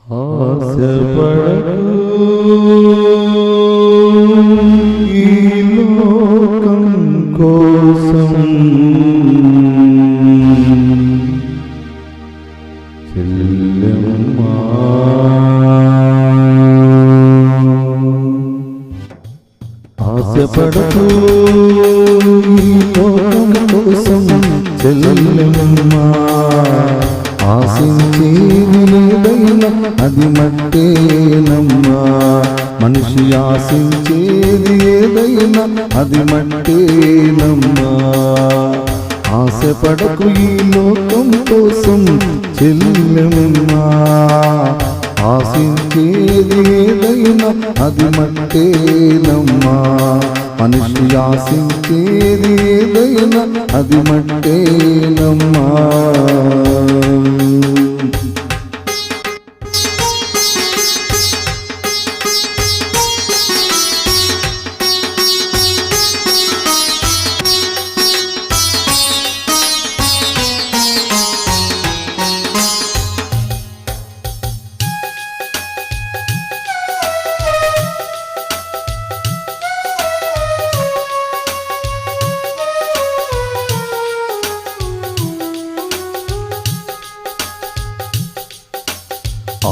ఆశపడకు ఈ లోకం కోసం చెల్లెమ్మా, ఆశపడకు ఈ లోకం కోసం చెల్లెమ్మా, ఆశించేది లేదైనా అది మట్టేనమ్మా, మనిషి ఆశించేది ఏదైనా అది మట్టేనమ్మా. ఆశపడకు ఈ లోకం కోసం చెల్లెమ్మా, ఆశించేది ఏదైనా అది మట్టేనమ్మా, మనిషి ఆశించేది ఏదైనా అది మట్టేనమ్మా.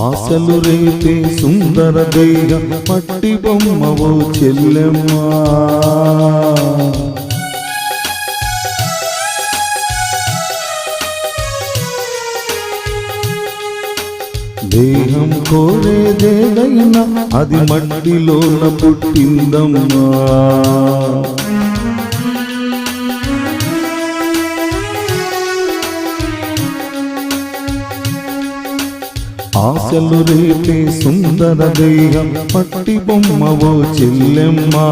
ఆశలు రేపే సుందర దేహ మట్టి బొమ్మవో చెల్లెమ్మా, దేహం కోరేదేదైనా అది మట్టిలోన పుట్టిందమ్మా, ఆశలు రేపే సుందర దేహం మట్టి బొమ్మవో చెల్లెమ్మా,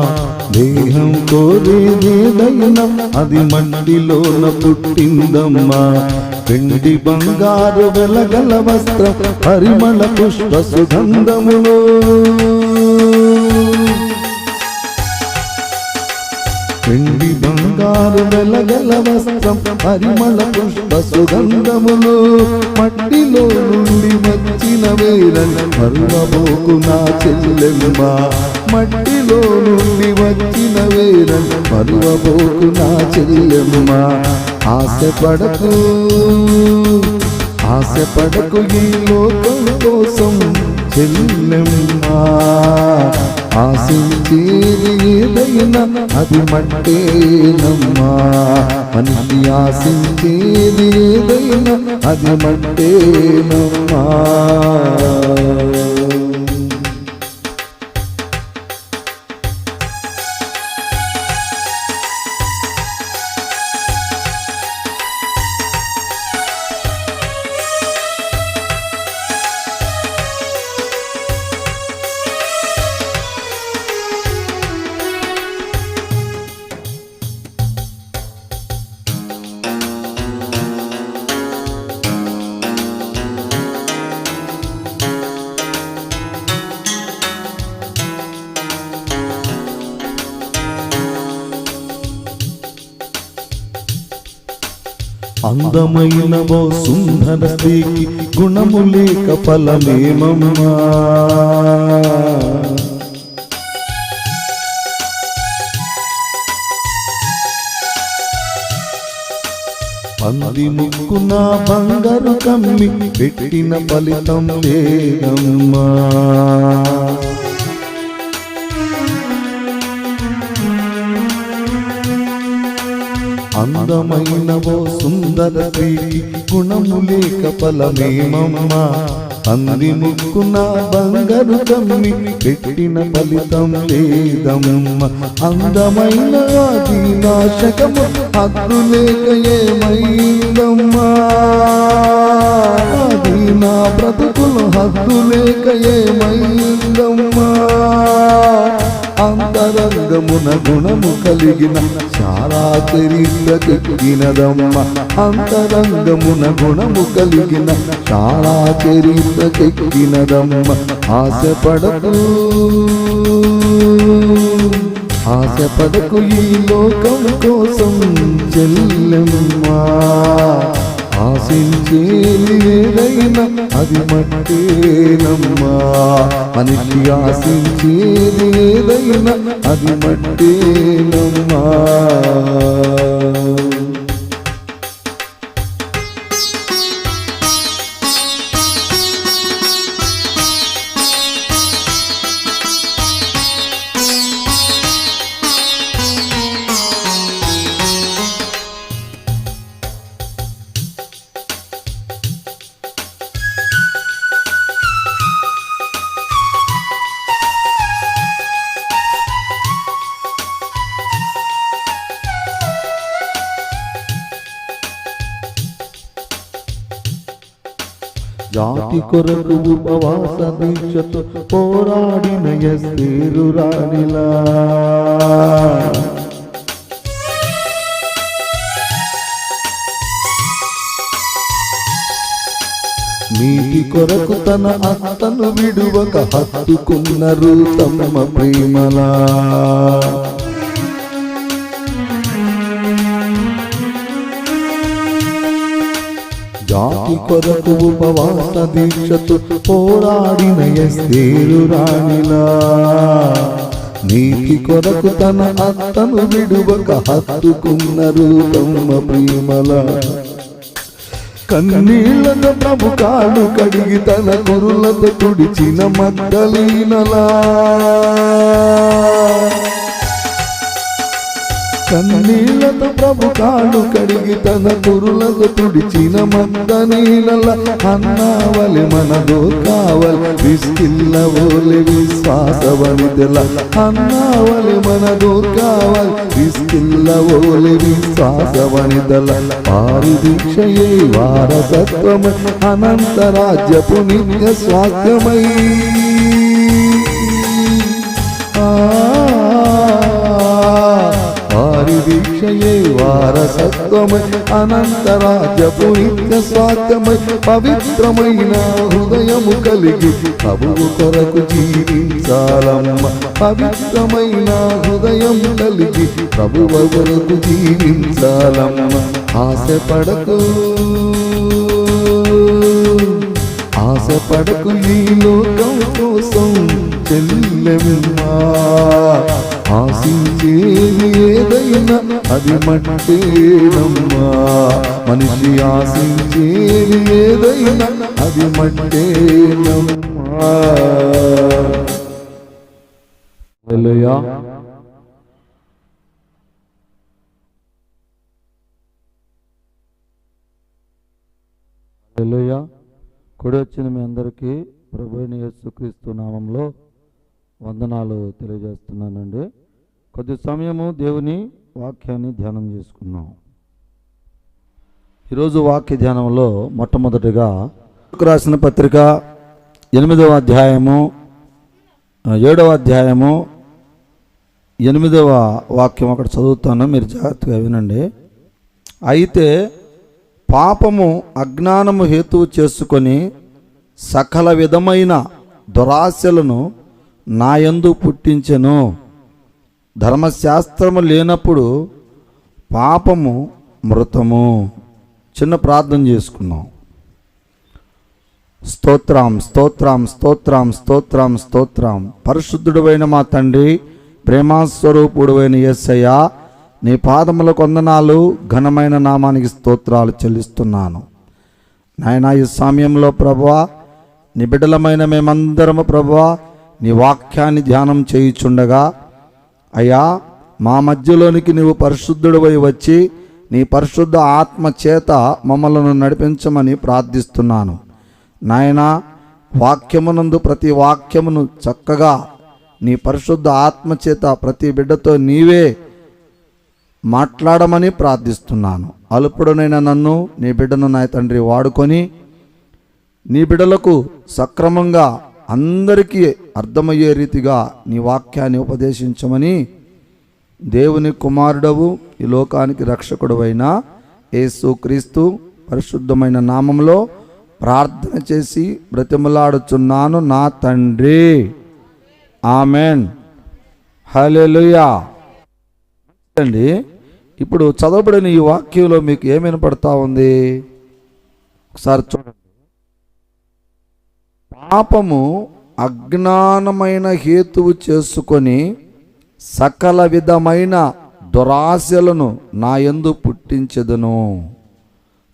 దేహం కోరేదేదైనా అది మట్టిలోన పుట్టిందమ్మా, వెండి బంగారు వెలగల వస్త్రం పరిమళ పుష్ప సుగంధములో, వెండి బంగారు వెలగల వస్త్రం పరిమళ పుష్ప సుగంధములు, మట్టిలో నుండి వచ్చిన వేరని మరువబోకు నా చెల్లెమ్మా, మట్టిలో నుండి వచ్చిన వేరని మరువబోకు నా చెల్లెమ్మా. ఆశపడకు ఆశపడకు ఈ లోకం కోసం చెల్లెమ్మా, ఆశించేది ఏదైనా అది మట్టేనమ్మా, మనిషి ఆశించేది ఏదైనా అది మట్టేనమ్మా. అందమైన ఓ సుందర స్త్రీకి గుణము లేక ఫలమేమమ్మా, పంది ముక్కున బంగారు కమ్మి పెట్టిన ఫలితం లేదమ్మా, అందమైన ఓ సుందర స్త్రీకి గుణము లేక ఫలమేమమ్మా, పంది ముక్కున బంగారు కమ్మి పెట్టిన ఫలితం లేదమ్మా, అందమైన అది నాశకము హద్దు లేక ఏమైందమ్మా, అది నా బ్రతుకులు హద్దు లేక ఏమైందమ్మా, అంతరంగమున గుణము కలిగిన చాలా చరిత్రకెక్కినదమ్మ, అంతరంగమున గుణము కలిగిన చాలా చరిత్రకెక్కినదమ్మ. ఆశపడకు ఆశపడకు ఈ లోకం కోసం చెల్లెమ్మా, ఆశించేది ఏదైనా ఏదైనా అది మట్టేనమ్మా. మనిషి ఆశించేది ఏదైనా అది మట్టేనమ్మా. జాతి కొరకు ఉపవాస దీక్షతో పోరాడిన ఎస్తేరు రాణిలా, నీటి కొరకు తన అత్తను విడువక హత్తుకున్నారు తమ ప్రేమలా. జాతి కొరకు ఉపవాస దీక్షతో పోరాడిన ఎస్తేరు రాణిలా, నీతి కొరకు తన అత్తను విడువక హత్తుకున్నారు తమ ప్రేమలా. కన్నీళ్లతో ప్రభు కాళ్ళు కడిగి తన కురులతో తుడిచిన మగ్దలీనలా, కన్నీళ్లతో ప్రభు కాళ్ళు కడిగి తన కురులతో తుడిచిన మగ్దలీనలా. అన్నావలి మనదో కావలి విస్కిల్లవోలే విశ్వాసవనిదల, అన్నావలి మనదో కావలి విస్కిల్లవోలే విశ్వాసవనిదల. వారి దీక్షయే వారసత్వమై అనంత రాజ్యపు నిత్య స్వాస్థ్యమై, వారి దీక్షయే వారసత్వమై అనంత రాజ్యపు నిత్య స్వాస్థ్యమై. పవిత్రమైన హృదయము కలిగి ప్రభువు కొరకు జీవించాలమ్మ, పవిత్రమైన హృదయం కలిగి ప్రభువు కొరకు జీవించాలమ్మ. ఆశపడకు ఆశపడకు ఈ లోకం కోసం చెల్లెమ్మా, ఆశించేది ఏదైనా అది మట్టేనమ్మా. మనిషి ఆశించేది ఏదైనా అది మట్టేనమ్మా. హల్లెలూయా. హల్లెలూయా. కూడి వచ్చిన మీ అందరికీ ప్రభువైన యేసుక్రీస్తు నామంలో వందనాలు తెలియజేస్తున్నానండి. కొద్ది సమయము దేవుని వాక్యాన్ని ధ్యానం చేసుకున్నాం. ఈరోజు వాక్య ధ్యానంలో మొట్టమొదటిగా రాసిన పత్రిక 8వ అధ్యాయము 7వ అధ్యాయము 8వ వాక్యం అక్కడ చదువుతాను, మీరు జాగ్రత్తగా వినండి. అయితే పాపము అజ్ఞానము హేతువు చేసుకొని సకల విధమైన దురాశలను నాయందు పుట్టించెను. ధర్మశాస్త్రము లేనప్పుడు పాపము మృతము. చిన్న ప్రార్థన చేసుకున్నాం. స్తోత్రం స్తోత్రం స్తోత్రం స్తోత్రం స్తోత్రం. పరిశుద్ధుడైన మా తండ్రి, ప్రేమాస్వరూపుడైన యేసయ్యా, నీ పాదములకు వందనాలు, ఘనమైన నామానికి స్తోత్రాలు చెల్లిస్తున్నాను. నాయనా, ఈ సమయంలో ప్రభువా, నీ బిడ్డలమైన మేమందరము ప్రభువా నీ వాక్యాన్ని ధ్యానం చేయుచుండగా, అయ్యా మా మధ్యలోనికి నీవు పరిశుద్ధుడివై వచ్చి నీ పరిశుద్ధ ఆత్మ చేత మమ్మలను నడిపించమని ప్రార్థిస్తున్నాను. నాయనా, వాక్యమునందు ప్రతి వాక్యమును చక్కగా నీ పరిశుద్ధ ఆత్మ చేత ప్రతి బిడ్డతో నీవే మాట్లాడమని ప్రార్థిస్తున్నాను. అల్పుడనైన నన్ను, నీ బిడ్డను నా తండ్రి వాడుకొని నీ బిడ్డలకు సక్రమంగా అందరికీ అర్థమయ్యే రీతిగా నీ వాక్యాన్ని ఉపదేశించమని దేవుని కుమారుడవు, ఈ లోకానికి రక్షకుడవైన యేసుక్రీస్తు పరిశుద్ధమైన నామంలో ప్రార్థన చేసి బ్రతిమలాడుచున్నాను నా తండ్రి. ఆమెన్. హల్లెలూయా. అండి, ఇప్పుడు చదవబడిన ఈ వాక్యంలో మీకు ఏమి వినపడతా ఉంది? ఒకసారి చూడండి. పాపము అజ్ఞానమైన హేతువు చేసుకొని సకల విధమైన దురాశలను నా యందు పుట్టించెదను.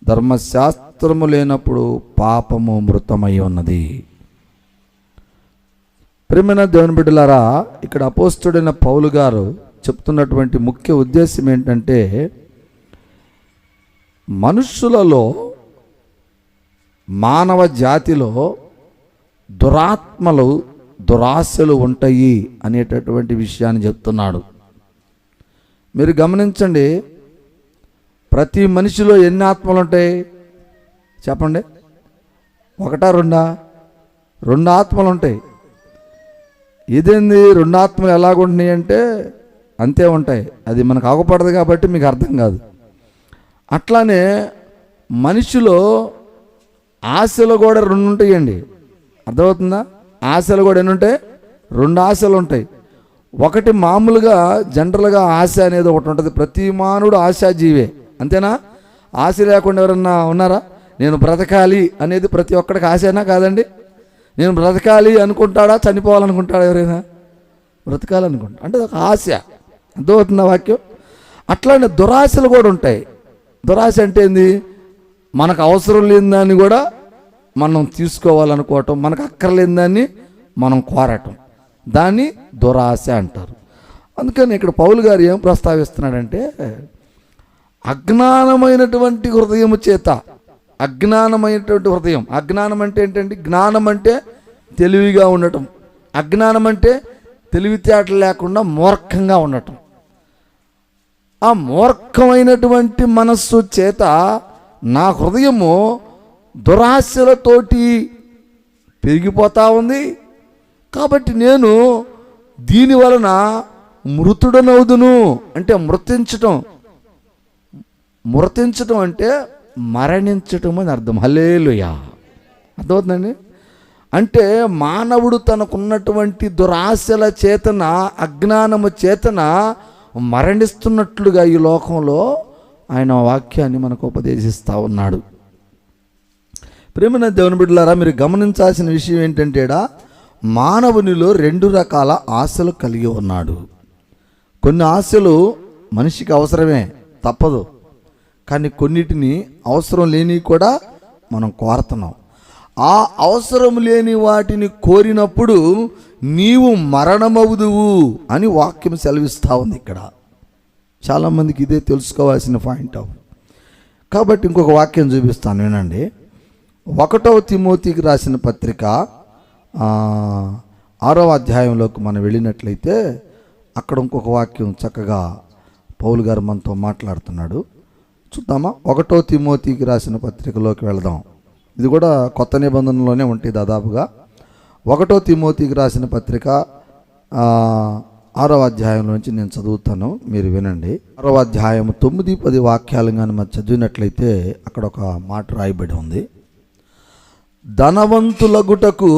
ధర్మశాస్త్రము లేనప్పుడు పాపము మృతమై ఉన్నది. ప్రియమైన దేవుని బిడ్డలారా, ఇక్కడ అపోస్తలుడైన పౌలు గారు చెప్తున్నటువంటి ముఖ్య ఉద్దేశం ఏంటంటే, మనుషులలో, మానవ జాతిలో దురాత్మలు, దురాశలు ఉంటాయి అనేటటువంటి విషయాన్ని చెప్తున్నాడు. మీరు గమనించండి, ప్రతి మనిషిలో ఎన్ని ఆత్మలు ఉంటాయి చెప్పండి? ఒకటా రెండా? రెండు ఆత్మలు ఉంటాయి. ఇదేంది రెండు ఆత్మలు ఎలాగుంటున్నాయి అంటే అంతే ఉంటాయి. అది మనకు ఆగపడదు కాబట్టి మీకు అర్థం కాదు. అట్లానే మనిషిలో ఆశలు కూడా రెండు ఉంటాయండి. అర్థమవుతుందా? ఆశలు కూడా ఎన్ని ఉంటాయి? రెండు ఆశలు ఉంటాయి. ఒకటి మామూలుగా జనరల్గా ఆశ అనేది ఒకటి ఉంటుంది. ప్రతి మానవుడు ఆశాజీవే, అంతేనా? ఆశ లేకుండా ఎవరన్నా ఉన్నారా? నేను బ్రతకాలి అనేది ప్రతి ఒక్కడికి ఆశనా కాదండి? నేను బ్రతకాలి అనుకుంటాడా, చనిపోవాలనుకుంటాడా? ఎవరైనా బ్రతకాలనుకుంటా అంటే ఒక ఆశ. అర్థమవుతుందా వాక్యం? అట్లానే దురాశలు కూడా ఉంటాయి. దురాశ అంటే ఏంది? మనకు అవసరం లేని దాన్ని కూడా మనం తీసుకోవాలనుకోవటం, మనకు అక్కర్లేని దాన్ని మనం కోరటం, దాన్ని దురాశ అంటారు. అందుకని ఇక్కడ పౌలు గారు ఏం ప్రస్తావిస్తున్నాడంటే, అజ్ఞానమైనటువంటి హృదయము చేత, అజ్ఞానమైనటువంటి హృదయం. అజ్ఞానం అంటే ఏంటంటే, జ్ఞానం అంటే తెలివిగా ఉండటం, అజ్ఞానం అంటే తెలివితేటలు లేకుండా మూర్ఖంగా ఉండటం. ఆ మూర్ఖమైనటువంటి మనస్సు చేత నా హృదయము దురాశలతోటి పెరిగిపోతూ ఉంది. కాబట్టి నేను దీని వలన మృతుడనవుదును. అంటే మృతించటం అంటే మరణించటం అని అర్థం. హల్లెలూయా! అర్థమవుతుందండి? అంటే మానవుడు తనకున్నటువంటి దురాశల చేతన, అజ్ఞానము చేతన మరణిస్తున్నట్లుగా ఈ లోకంలో ఆయన వాక్యాన్ని మనకు ఉపదేశిస్తూ ఉన్నాడు. ప్రియమైన దేవుని బిడ్డలారా, మీరు గమనించాల్సిన విషయం ఏంటంటే, మానవునిలో రెండు రకాల ఆశలు కలిగి ఉన్నాడు. కొన్ని ఆశలు మనిషికి అవసరమే, తప్పదు. కానీ కొన్నిటిని అవసరం లేని కూడా మనం కోరుతున్నాం. ఆ అవసరం లేని వాటిని కోరినప్పుడు నీవు మరణమవుదువు అని వాక్యం సెలవిస్తూ ఉంది. ఇక్కడ చాలామందికి ఇదే తెలుసుకోవాల్సిన పాయింట్. కాబట్టి ఇంకొక వాక్యం చూపిస్తాను, వినండి. 1వ తిమోతికి రాసిన పత్రిక 6వ అధ్యాయంలోకి మనం వెళ్ళినట్లయితే అక్కడ ఇంకొక వాక్యం చక్కగా పౌలు గారు మనతో మాట్లాడుతున్నాడు. చూద్దామా? 1వ తిమోతికి రాసిన పత్రికలోకి వెళదాం. ఇది కూడా కొత్త నిబంధనలోనే ఉంటుంది దాదాపుగా. 1వ తిమోతికి రాసిన పత్రిక 6వ అధ్యాయం నుంచి నేను చదువుతాను, మీరు వినండి. 6వ అధ్యాయం 9-10 వాక్యాలు కానీ మనం చదివినట్లయితే అక్కడ ఒక మాట రాయబడి ఉంది. ధనవంతులగుటకు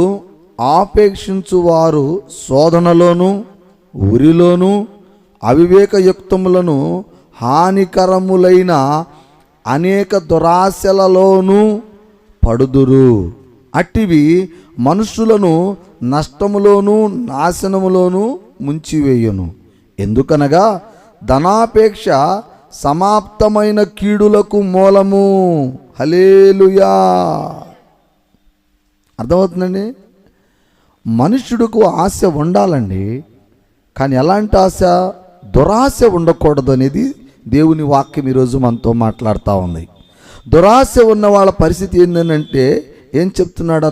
ఆపేక్షించువారు శోధనలోను, ఉరిలోను, అవివేకయుక్తములను, హానికరములైన అనేక దురాశలలోనూ పడుదురు. అట్టివి మనుషులను నష్టములోను, నాశనములోను ముంచివేయును. ఎందుకనగా ధనాపేక్ష సమాప్తమైన కీడులకు మూలము. హల్లెలూయా! అర్థమవుతుందండి? మనుషుడికి ఆశ ఉండాలండి, కానీ ఎలాంటి ఆశ? దురాశ ఉండకూడదు అనేది దేవుని వాక్యం ఈరోజు మనతో మాట్లాడుతూ ఉంది. దురాశ ఉన్న వాళ్ళ పరిస్థితి ఏంటంటే, ఏం చెప్తున్నాడు?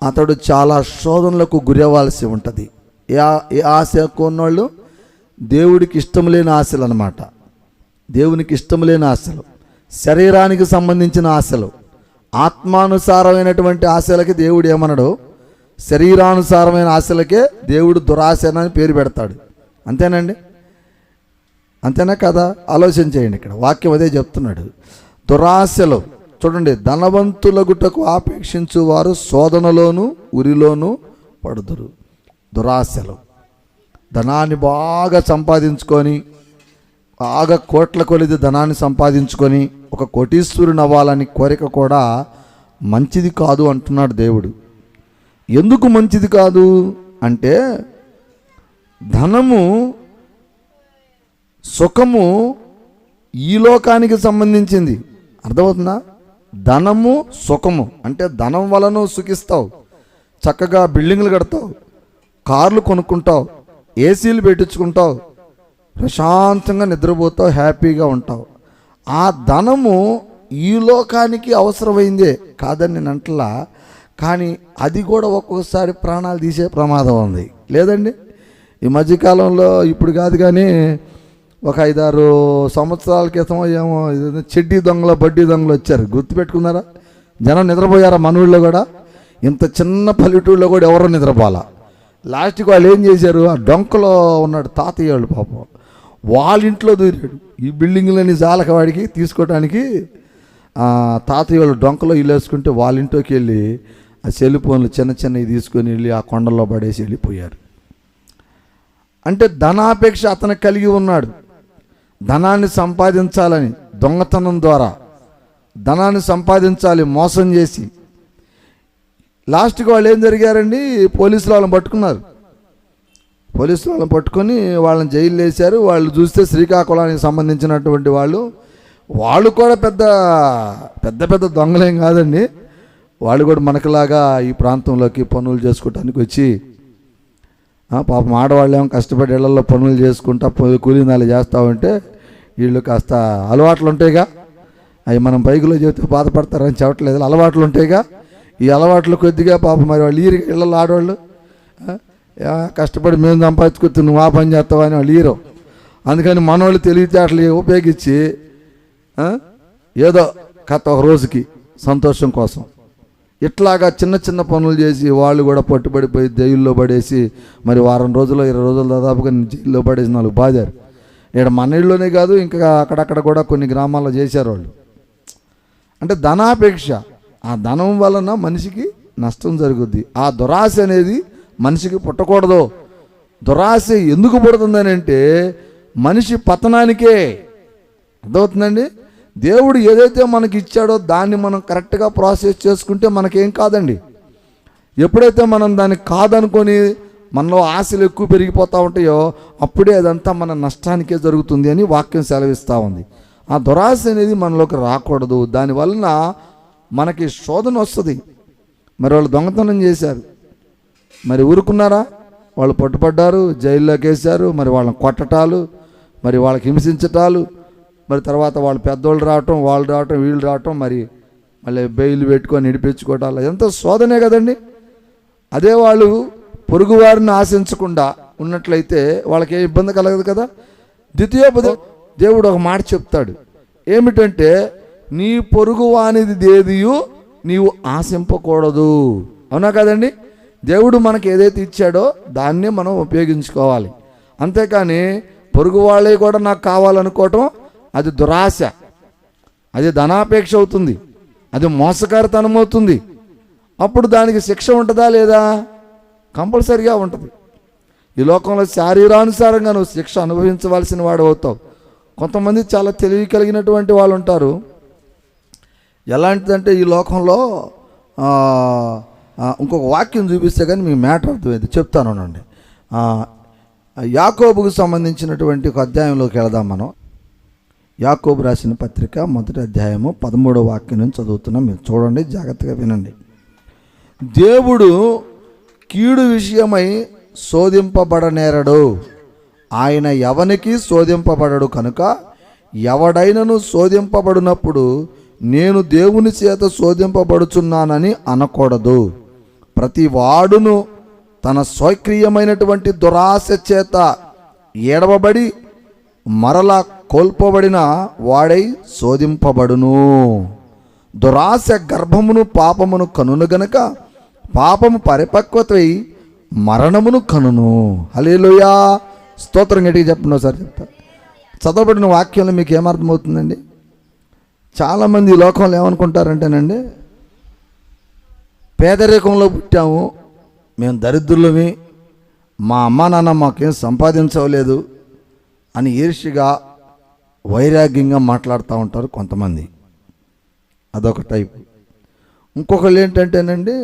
అతడు చాలా శోధనలకు గురవ్వాల్సి ఉంటుంది. ఏ ఆశ కొన్నోళ్ళు? దేవుడికి ఇష్టం లేని ఆశలు అన్నమాట. దేవునికి ఇష్టం లేని ఆశలు, శరీరానికి సంబంధించిన ఆశలు, ఆత్మానుసారమైనటువంటి ఆశలకి దేవుడు ఏమన్నాడు? శరీరానుసారమైన ఆశలకే దేవుడు దురాశ అని పేరు పెడతాడు. అంతేనండి? అంతేనా కదా? ఆలోచన చేయండి. ఇక్కడ వాక్యం అదే చెప్తున్నాడు. దురాశలు చూడండి. ధనవంతులగుటకు ఆపేక్షించు వారు శోధనలోను, ఉరిలోను పడుదురు. దురాశలు, ధనాన్ని బాగా సంపాదించుకొని, బాగా కోట్ల కొలిది ధనాన్ని సంపాదించుకొని ఒక కోటీశ్వరుని అవ్వాలని కోరిక కూడా మంచిది కాదు అంటున్నాడు దేవుడు. ఎందుకు మంచిది కాదు అంటే, ధనము, సుఖము ఈ లోకానికి సంబంధించింది. అర్థమవుతుందా? ధనము, సుఖము అంటే ధనం వలన సుఖిస్తావు, చక్కగా బిల్డింగ్లు కడతావు, కార్లు కొనుక్కుంటావు, ఏసీలు పెట్టించుకుంటావు, ప్రశాంతంగా నిద్రపోతావు, హ్యాపీగా ఉంటావు. ఆ ధనము ఈ లోకానికి అవసరమైందే కాదని నేను అంటలా, కానీ అది కూడా ఒక్కొక్కసారి ప్రాణాలు తీసే ప్రమాదం ఉంది లేదండి. ఈ మధ్యకాలంలో, ఇప్పుడు కాదు కానీ ఒక 5-6 సంవత్సరాల క్రితం ఏమో చెడ్డీ దొంగలు, బడ్డీ దొంగలు వచ్చారు. గుర్తుపెట్టుకున్నారా? జనం నిద్రపోయారా? మన ఊళ్ళో కూడా, ఇంత చిన్న పల్లెటూళ్ళలో కూడా ఎవరో నిద్రపోలా. లాస్ట్కి వాళ్ళు ఏం చేశారు, ఆ డొంకలో ఉన్నాడు తాతయ్య వాళ్ళు, పాపం వాళ్ళ ఇంట్లో దూరాడు. ఈ బిల్డింగ్లని జాలక వాడికి తీసుకోవడానికి తాతయ్య వాళ్ళు డొంకలో ఇల్లు వేసుకుంటే వాళ్ళ ఇంట్లోకి వెళ్ళి ఆ సెల్ ఫోన్లు చిన్న చిన్నవి తీసుకొని వెళ్ళి ఆ కొండల్లో పడేసి వెళ్ళిపోయారు. అంటే ధనాపేక్ష అతను కలిగి ఉన్నాడు. ధనాన్ని సంపాదించాలని, దొంగతనం ద్వారా ధనాన్ని సంపాదించాలి మోసం చేసి. లాస్ట్కి వాళ్ళు ఏం జరిగారండి, పోలీసులు వాళ్ళని పట్టుకున్నారు. పోలీసులు వాళ్ళని పట్టుకొని వాళ్ళని జైలు వేశారు. వాళ్ళు చూస్తే శ్రీకాకుళానికి సంబంధించినటువంటి వాళ్ళు కూడా పెద్ద పెద్ద పెద్ద దొంగలేం కాదండి. వాళ్ళు కూడా మనకులాగా ఈ ప్రాంతంలోకి పనులు చేసుకోవటానికి వచ్చి, పాపం ఆడవాళ్ళేమో కష్టపడి ఇళ్లలో పనులు చేసుకుంటా కూలీనాలు చేస్తూ ఉంటే, వీళ్ళు కాస్త అలవాట్లు ఉంటాయిగా, అవి మనం బైకులో చెబితే బాధపడతారని చెప్పట్లేదు, అలవాట్లు ఉంటాయిగా. ఈ అలవాట్లు కొద్దిగా పాపం మరి వాళ్ళు ఇళ్ళల్లో ఆడవాళ్ళు కష్టపడి మేము సంపాదించుకొచ్చి నువ్వు ఆ పని చేస్తావా అని వాళ్ళు ఈరో. అందుకని మనవాళ్ళు తెలివితేటలు ఉపయోగించి ఏదో కథ ఒక రోజుకి సంతోషం కోసం ఇట్లాగా చిన్న చిన్న పనులు చేసి వాళ్ళు కూడా పట్టుబడిపోయి జైల్లో పడేసి, మరి వారం రోజులు 20 రోజులు దాదాపుగా జైల్లో పడేసి 4 బాధారు. ఇక్కడ మన ఇళ్ళలోనే కాదు, ఇంకా అక్కడక్కడ కూడా కొన్ని గ్రామాల్లో చేశారు వాళ్ళు. అంటే ధనాపేక్ష, ఆ ధనం వలన మనిషికి నష్టం జరుగుద్ది. ఆ దురాశ అనేది మనిషికి పుట్టకూడదు. దురాశ ఎందుకు పుడుతుందని అంటే మనిషి పతనానికే. అర్థమవుతుందండి? దేవుడు ఏదైతే మనకి ఇచ్చాడో దాన్ని మనం కరెక్ట్గా ప్రాసెస్ చేసుకుంటే మనకేం కాదండి. ఎప్పుడైతే మనం దాన్ని కాదనుకొని మనలో ఆశలు ఎక్కువ పెరిగిపోతూ ఉంటాయో అప్పుడే అదంతా మన నష్టానికే జరుగుతుంది అని వాక్యం సెలవిస్తూ ఉంది. ఆ దురాశ అనేది మనలోకి రాకూడదు. దానివలన మనకి శోధన వస్తుంది. మరి వాళ్ళు దొంగతనం చేశారు, మరి ఊరుకున్నారా? వాళ్ళు పట్టుపడ్డారు, జైల్లోకి వేశారు. మరి వాళ్ళని కొట్టటాలు, మరి వాళ్ళకి హింసించటాలు, మరి తర్వాత వాళ్ళు పెద్దోళ్ళు రావటం, వాళ్ళు రావటం, వీళ్ళు రావటం, మరి మళ్ళీ బెయిల్ పెట్టుకొని నడిపించుకోవటాలు, ఎంత శోధనే కదండి. అదే వాళ్ళు పొరుగువారిని ఆశించకుండా ఉన్నట్లయితే వాళ్ళకి ఏ ఇబ్బంది కలగదు కదా. ద్వితీయోపదేశం దేవుడు ఒక మాట చెప్తాడు, ఏమిటంటే నీ పొరుగువానిది దేదియు నీవు ఆశింపకూడదు. అవునా కదండి? దేవుడు మనకి ఏదైతే ఇచ్చాడో దాన్నే మనం ఉపయోగించుకోవాలి. అంతేకాని పొరుగు వాళ్ళే కూడా నాకు కావాలనుకోవటం అది దురాశ, అది ధనాపేక్ష అవుతుంది, అది మోసకారితనం అవుతుంది. అప్పుడు దానికి శిక్ష ఉంటుందా లేదా? కంపల్సరిగా ఉంటుంది. ఈ లోకంలో శారీరానుసారంగా నువ్వు శిక్ష అనుభవించవలసిన వాడు అవుతావు. కొంతమంది చాలా తెలివి కలిగినటువంటి వాళ్ళు ఉంటారు. ఎలాంటిదంటే ఈ లోకంలో ఇంకొక వాక్యం చూపిస్తే కానీ మీకు మ్యాటర్ అర్థమైంది, చెప్తానండి. యాకోబుకు సంబంధించినటువంటి ఒక అధ్యాయంలోకి వెళదాం మనం. యాకోబు రాసిన పత్రిక 1వ అధ్యాయము 13వ వాక్యం నుంచి చదువుతున్నాం. మీరు చూడండి, జాగ్రత్తగా వినండి. దేవుడు కీడు విషయమై శోధింపబడనేరడు, ఆయన ఎవనికి శోధింపబడడు కనుక ఎవడైనను శోధింపబడినప్పుడు నేను దేవుని చేత శోధింపబడుచున్నానని అనకూడదు. ప్రతి వాడును తన స్వక్రియమైనటువంటి దురాశ చేత ఏడవబడి మరలా కోల్పోబడిన వాడై శోధింపబడును. దురాశ గర్భమును పాపమును కనును గనక పాపము పరిపక్వతై మరణమును కనును. హల్లెలూయా, స్తోత్రం. గట్టిగా చెప్పండి ఒకసారి. చెప్తా, చదవబడిన వాక్యంలో మీకు ఏమర్థమవుతుందండి? చాలామంది ఈ లోకంలో ఏమనుకుంటారంటేనండి, పేదరికంలో పుట్టాము, మేము దరిద్రులమి, మా అమ్మా నాన్న మాకేం సంపాదించవలేదు అని ఈర్ష్యగా వైరాగ్యంగా మాట్లాడుతూ ఉంటారు కొంతమంది. అదొక టైపు. ఇంకొకళ్ళు ఏంటంటేనండి,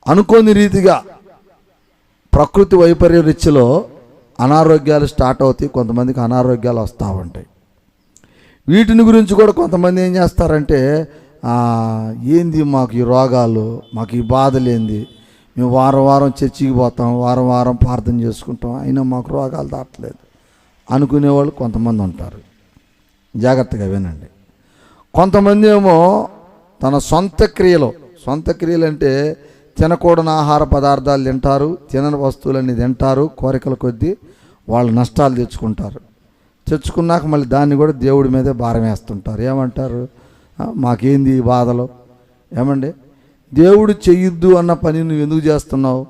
అనుకోని రీతిగా ప్రకృతి వైపర్య రీతిలో అనారోగ్యాలు స్టార్ట్ అవుతాయి, కొంతమందికి అనారోగ్యాలు వస్తూ ఉంటాయి. వీటిని గురించి కూడా కొంతమంది ఏం చేస్తారంటే, ఏంది మాకు ఈ రోగాలు, మాకు ఈ బాధలు ఏంది, మేము వారం వారం చర్చికి పోతాం, వారం వారం ప్రార్థన చేసుకుంటాం, అయినా మాకు రోగాలు దాటలేదు అనుకునేవాళ్ళు కొంతమంది ఉంటారు. జాగ్రత్తగా వినండి. కొంతమంది ఏమో తన సొంత క్రియలు అంటే తినకూడని ఆహార పదార్థాలు తింటారు, తినని వస్తువులన్నీ తింటారు, కోరికల కొద్దీ వాళ్ళు నష్టాలు తెచ్చుకున్నాక మళ్ళీ దాన్ని కూడా దేవుడి మీదే భారం వేస్తుంటారు. ఏమంటారు, మాకేంది ఈ బాధలు? ఏమండి, దేవుడు చెయ్యొద్దు అన్న పని నువ్వు ఎందుకు చేస్తున్నావు?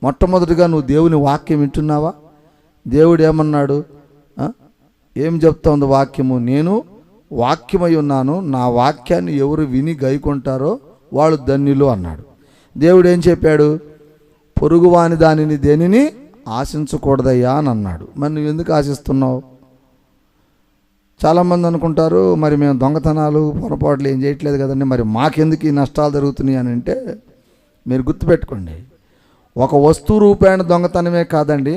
మొట్టమొదటిగా నువ్వు దేవుని వాక్యం వింటున్నావా? దేవుడు ఏమన్నాడు? ఏం చెప్తోంది వాక్యము? నేను వాక్యమై ఉన్నాను, నా వాక్యాన్ని ఎవరు విని గైకొంటారో వాళ్ళు ధన్యులు అన్నాడు. దేవుడు ఏం చెప్పాడు? పొరుగువాని దానిని దేనిని ఆశించకూడదయ్యా అని అన్నాడు. మరి నువ్వు ఎందుకు ఆశిస్తున్నావు? చాలామంది అనుకుంటారు, మరి మేము దొంగతనాలు పొరపాట్లు ఏం చేయట్లేదు కదండి, మరి మాకెందుకు ఈ నష్టాలు జరుగుతున్నాయి అని అంటే, మీరు గుర్తుపెట్టుకోండి, ఒక వస్తువు రూపాయన దొంగతనమే కాదండి,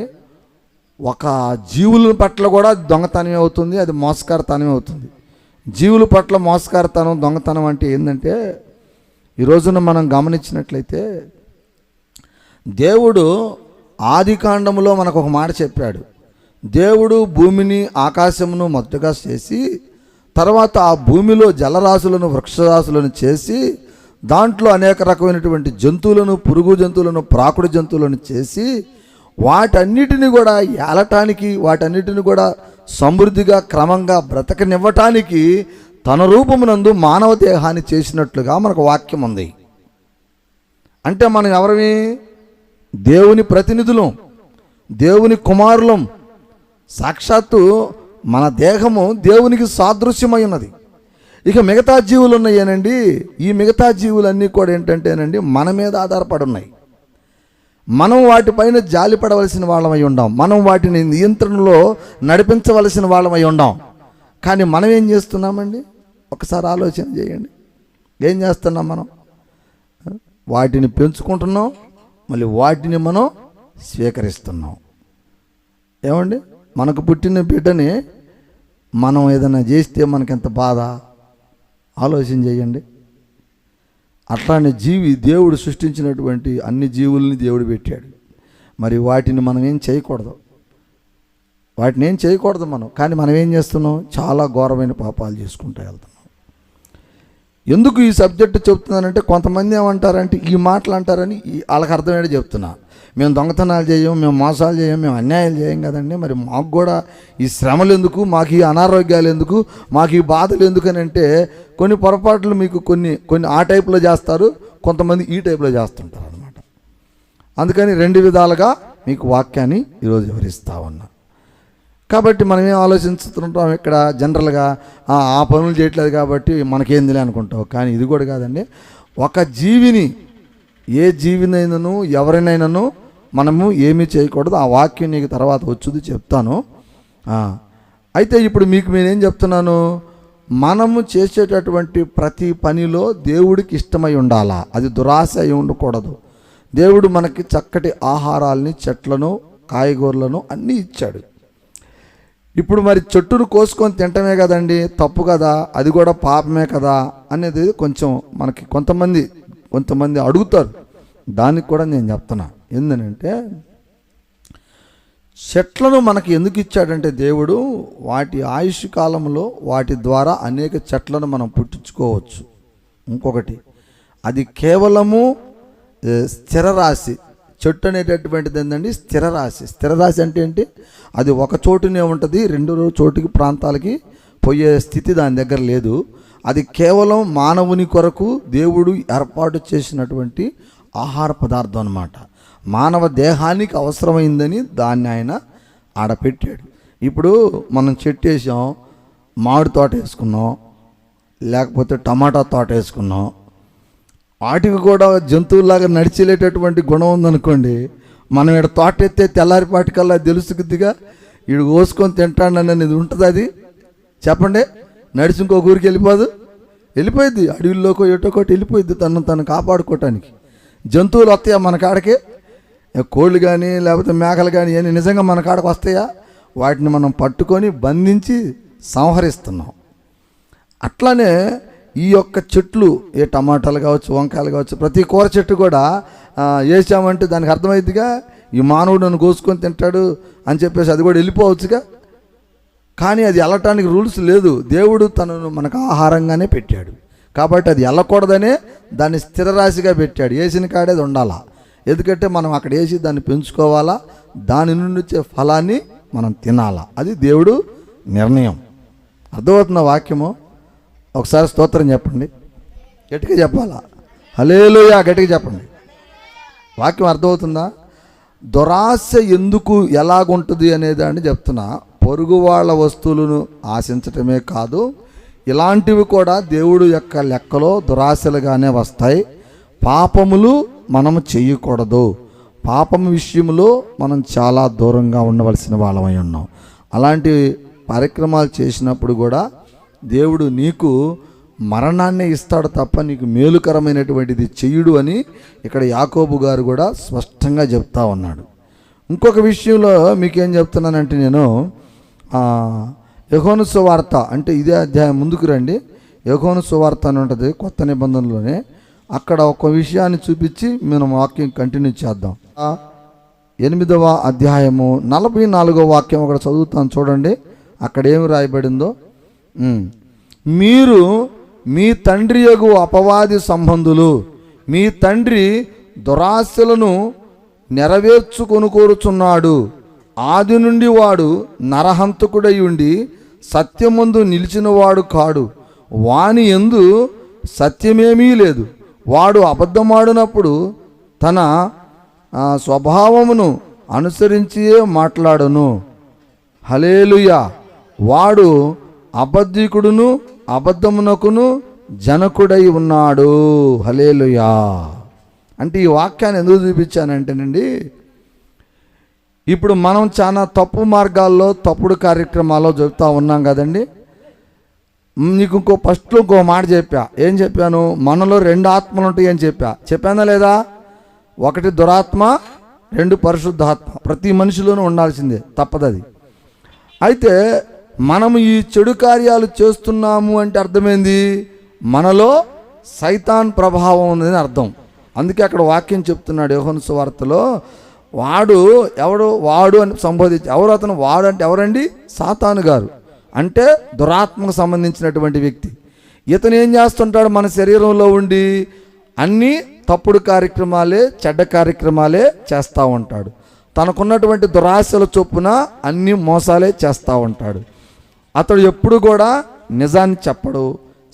ఒక జీవుల పట్ల కూడా దొంగతనమే అవుతుంది, అది మోసకారతనమే అవుతుంది. జీవుల పట్ల మోసకారతనం, దొంగతనం అంటే ఏంటంటే, ఈ రోజున మనం గమనించినట్లయితే దేవుడు ఆదికాండములో మనకు ఒక మాట చెప్పాడు. దేవుడు భూమిని ఆకాశమును మొదటగా చేసి, తర్వాత ఆ భూమిలో జలరాశులను వృక్షరాశులను చేసి, దాంట్లో అనేక రకమైనటువంటి జంతువులను, పురుగు జంతువులను, ప్రాకుడి జంతువులను చేసి, వాటన్నిటిని కూడా ఏలటానికి, వాటన్నిటిని కూడా సమృద్ధిగా క్రమంగా బ్రతకనివ్వటానికి తన రూపమునందు మానవ దేహాన్ని చేసినట్లుగా మనకు వాక్యం ఉంది. అంటే మనం ఎవరిమి? దేవుని ప్రతినిధులం, దేవుని కుమారులం. సాక్షాత్తు మన దేహము దేవునికి సాదృశ్యమై ఉన్నది. ఇక మిగతా జీవులు ఉన్నాయేనండి, ఈ మిగతా జీవులన్నీ కూడా ఏంటంటేనండి మన మీద ఆధారపడి ఉన్నాయి. మనం వాటిపైన జాలిపడవలసిన వాళ్ళమై ఉండాం, మనం వాటిని నియంత్రణలో నడిపించవలసిన వాళ్ళమై ఉండాం. కానీ మనం ఏం చేస్తున్నామండి? ఒకసారి ఆలోచన చేయండి. ఏం చేస్తున్నాం మనం? వాటిని పెంచుకుంటున్నాం, మళ్ళీ వాటిని మనం స్వీకరిస్తున్నాం. ఏమండి, మనకు పుట్టిన బిడ్డని మనం ఏదైనా చేస్తే మనకెంత బాధ ఆలోచన చేయండి. అట్లానే దేవుడు సృష్టించినటువంటి అన్ని జీవుల్ని దేవుడు పెట్టాడు. మరి వాటిని మనం ఏం చేయకూడదు, మనం. కానీ మనం ఏం చేస్తున్నాం? చాలా ఘోరమైన పాపాలు చేసుకుంటూ వెళ్తున్నాం. ఎందుకు ఈ సబ్జెక్టు చెప్తున్నానంటే, కొంతమంది ఏమంటారంటే, ఈ మాటలు అంటారని వాళ్ళకి అర్థమయ్యేది చెప్తున్నా. మేము దొంగతనాలు చేయం, మేము మోసాలు చేయం, మేము అన్యాయాలు చేయం కదండి, మరి మాకు కూడా ఈ శ్రమలు ఎందుకు, మాకు ఈ అనారోగ్యాలు ఎందుకు, మాకు ఈ బాధలు ఎందుకు అని అంటే, కొన్ని పొరపాట్లు మీకు కొన్ని ఆ టైప్లో చేస్తారు, కొంతమంది ఈ టైప్లో చేస్తుంటారు అనమాట. అందుకని రెండు విధాలుగా మీకు వాక్యాన్ని ఈరోజు వివరిస్తా ఉన్నా. కాబట్టి మనం ఏం ఆలోచిస్తుంటాం ఇక్కడ జనరల్గా, ఆ పనులు చేయట్లేదు కాబట్టి మనకేందిలే అనుకుంటాం. కానీ ఇది కూడా కాదండి. ఒక జీవిని, ఏ జీవినైనాను ఎవరినైనాను మనము ఏమీ చేయకూడదు. ఆ వాక్యం నీకు తర్వాత వచ్చుది చెప్తాను. అయితే ఇప్పుడు మీకు నేనేం చెప్తున్నాను, మనము చేసేటటువంటి ప్రతి పనిలో దేవుడికి ఇష్టమై ఉండాలా, అది దురాశ అయి ఉండకూడదు. దేవుడు మనకి చక్కటి ఆహారాలని, చెట్లను, కాయగూరలను అన్నీ ఇచ్చాడు. ఇప్పుడు మరి చెట్టును కోసుకొని తింటమే కదండి, తప్పు కదా, అది కూడా పాపమే కదా అనేది కొంచెం మనకి కొంతమంది అడుగుతారు. దానికి కూడా నేను చెప్తున్నా. ఏంటంటే, చెట్లను మనకి ఎందుకు ఇచ్చాడంటే దేవుడు, వాటి ఆయుష్ కాలంలో వాటి ద్వారా అనేక చెట్లను మనం పుట్టించుకోవచ్చు. ఇంకొకటి, అది కేవలము స్థిరరాశి. చెట్టు అనేటటువంటిది ఏంటండి? స్థిరరాశి అంటే ఏంటి? అది ఒక చోటునే ఉంటుంది, రెండు చోటుకి ప్రాంతాలకి పోయే స్థితి దాని దగ్గర లేదు. అది కేవలం మానవుని కొరకు దేవుడు ఏర్పాటు చేసినటువంటి ఆహార పదార్థం అన్నమాట. మానవ దేహానికి అవసరమైందని దాన్ని ఆయన ఆడపెట్టాడు. ఇప్పుడు మనం చెట్టు వేసాం, మామిడి తోట వేసుకున్నాం, లేకపోతే టమాటా తోట వేసుకున్నాం, వాటికి కూడా జంతువులాగా నడిచేటటువంటి గుణం ఉందనుకోండి, మనం ఇక్కడ తోట ఎత్తే తెల్లారిపాటికల్లా తెలుసుకుద్దిగా వీడు కోసుకొని తింటాడనేది ఉంటుంది. అది చెప్పండి, నడిచి ఇంకో ఊరికి వెళ్ళిపోదు. వెళ్ళిపోయింది, అడవిలోకో ఎటోకోటి వెళ్ళిపోయింది తను కాపాడుకోవటానికి. జంతువులు వస్తాయా మన కాడకి? కోళ్ళు కానీ లేకపోతే మేకలు కానీ ఇవన్నీ నిజంగా మన కాడకు వస్తాయా? వాటిని మనం పట్టుకొని బంధించి సంహరిస్తున్నాం. అట్లానే ఈ యొక్క చెట్లు, ఏ టమాటాలు కావచ్చు, వంకాయలు కావచ్చు, ప్రతి కూర చెట్టు కూడా వేసామంటే దానికి అర్థమైద్దిగా ఈ మానవుడు నన్ను కోసుకొని తింటాడు అని చెప్పేసి అది కూడా వెళ్ళిపోవచ్చుగా. కానీ అది వెళ్ళటానికి రూల్స్ లేదు. దేవుడు తనను మనకు ఆహారంగానే పెట్టాడు కాబట్టి అది వెళ్ళకూడదనే దాన్ని స్థిరరాశిగా పెట్టాడు. వేసిన కాడేది ఉండాలా. ఎందుకంటే మనం అక్కడ వేసి దాన్ని పెంచుకోవాలా, దాని నుండి వచ్చే ఫలాన్ని మనం తినాలా. అది దేవుడు నిర్ణయం. అర్థమవుతున్న వాక్యము? ఒకసారి స్తోత్రం చెప్పండి, గట్టిగా చెప్పాలా. హల్లెలూయా గట్టిగా చెప్పండి. వాక్యం అర్థమవుతుందా? దురాశ ఎందుకు ఎలాగుంటుంది అనేదాన్ని చెప్తున్నా. పొరుగు వాళ్ళ వస్తువులను ఆశించటమే కాదు, ఇలాంటివి కూడా దేవుడు యొక్క లెక్కలో దురాశలుగానే వస్తాయి. పాపములు మనము చేయకూడదు. పాపము విషయంలో మనం చాలా దూరంగా ఉండవలసిన వాళ్ళమై ఉన్నాం. అలాంటి కార్యక్రమాలు చేసినప్పుడు కూడా దేవుడు నీకు మరణాన్నే ఇస్తాడు తప్ప నీకు మేలుకరమైనటువంటిది చెయ్యడు అని ఇక్కడ యాకోబు గారు కూడా స్పష్టంగా చెప్తా ఉన్నాడు. ఇంకొక విషయంలో మీకేం చెప్తున్నానంటే, నేను యోహాను సువార్త అంటే ఇదే అధ్యాయం ముందుకు రండి. యోహాను సువార్త అని ఉంటుంది కొత్త నిబంధనలోనే. అక్కడ ఒక విషయాన్ని చూపించి మనం వాక్యం కంటిన్యూ చేద్దాం. 8వ అధ్యాయము 44వ వాక్యం అక్కడ చదువుతాను చూడండి. అక్కడ ఏమి రాయబడిందో, మీరు మీ తండ్రి యొగు అపవాది సంబంధులు, మీ తండ్రి దురాశలను నెరవేర్చుకొని కోరుచున్నాడు. ఆది నుండి వాడు నరహంతకుడై ఉండి సత్యమందు నిలిచినవాడు కాడు. వాని యందు సత్యమేమీ లేదు. వాడు అబద్ధమాడినప్పుడు తన స్వభావమును అనుసరించియే మాట్లాడును. హల్లెలూయా. వాడు అబద్ధికుడును అబద్ధమునకును జనకుడై ఉన్నాడు. హల్లెలూయా. అంటే ఈ వాక్యాన్ని ఎందుకు చూపించానంటేనండి, ఇప్పుడు మనం చాలా తప్పు మార్గాల్లో తప్పుడు కార్యక్రమాల్లో చెప్తా ఉన్నాం కదండి. నీకు ఫస్ట్లో ఇంకో మాట చెప్పా. ఏం చెప్పాను? మనలో 2 ఆత్మలు ఉంటాయి అని చెప్పానా లేదా? ఒకటి దురాత్మ, 2 పరిశుద్ధాత్మ. ప్రతి మనిషిలోనూ ఉండాల్సిందే, తప్పదది. అయితే మనము ఈ చెడు కార్యాలు చేస్తున్నాము అంటే అర్థమైంది, మనలో సైతాన్ ప్రభావం ఉందని అర్థం. అందుకే అక్కడ వాక్యం చెప్తున్నాడు యోహాను సువార్తలో, వాడు అని సంబోధించి, అతను? వాడు అంటే ఎవరండి? సాతాను గారు, అంటే దురాత్మకు సంబంధించినటువంటి వ్యక్తి. ఇతను ఏం చేస్తుంటాడు? మన శరీరంలో ఉండి అన్నీ తప్పుడు కార్యక్రమాలే, చెడ్డ కార్యక్రమాలే చేస్తూ ఉంటాడు. తనకున్నటువంటి దురాశల చొప్పున అన్ని మోసాలే చేస్తూ ఉంటాడు. అతడు ఎప్పుడు కూడా నిజాన్ని చెప్పడు,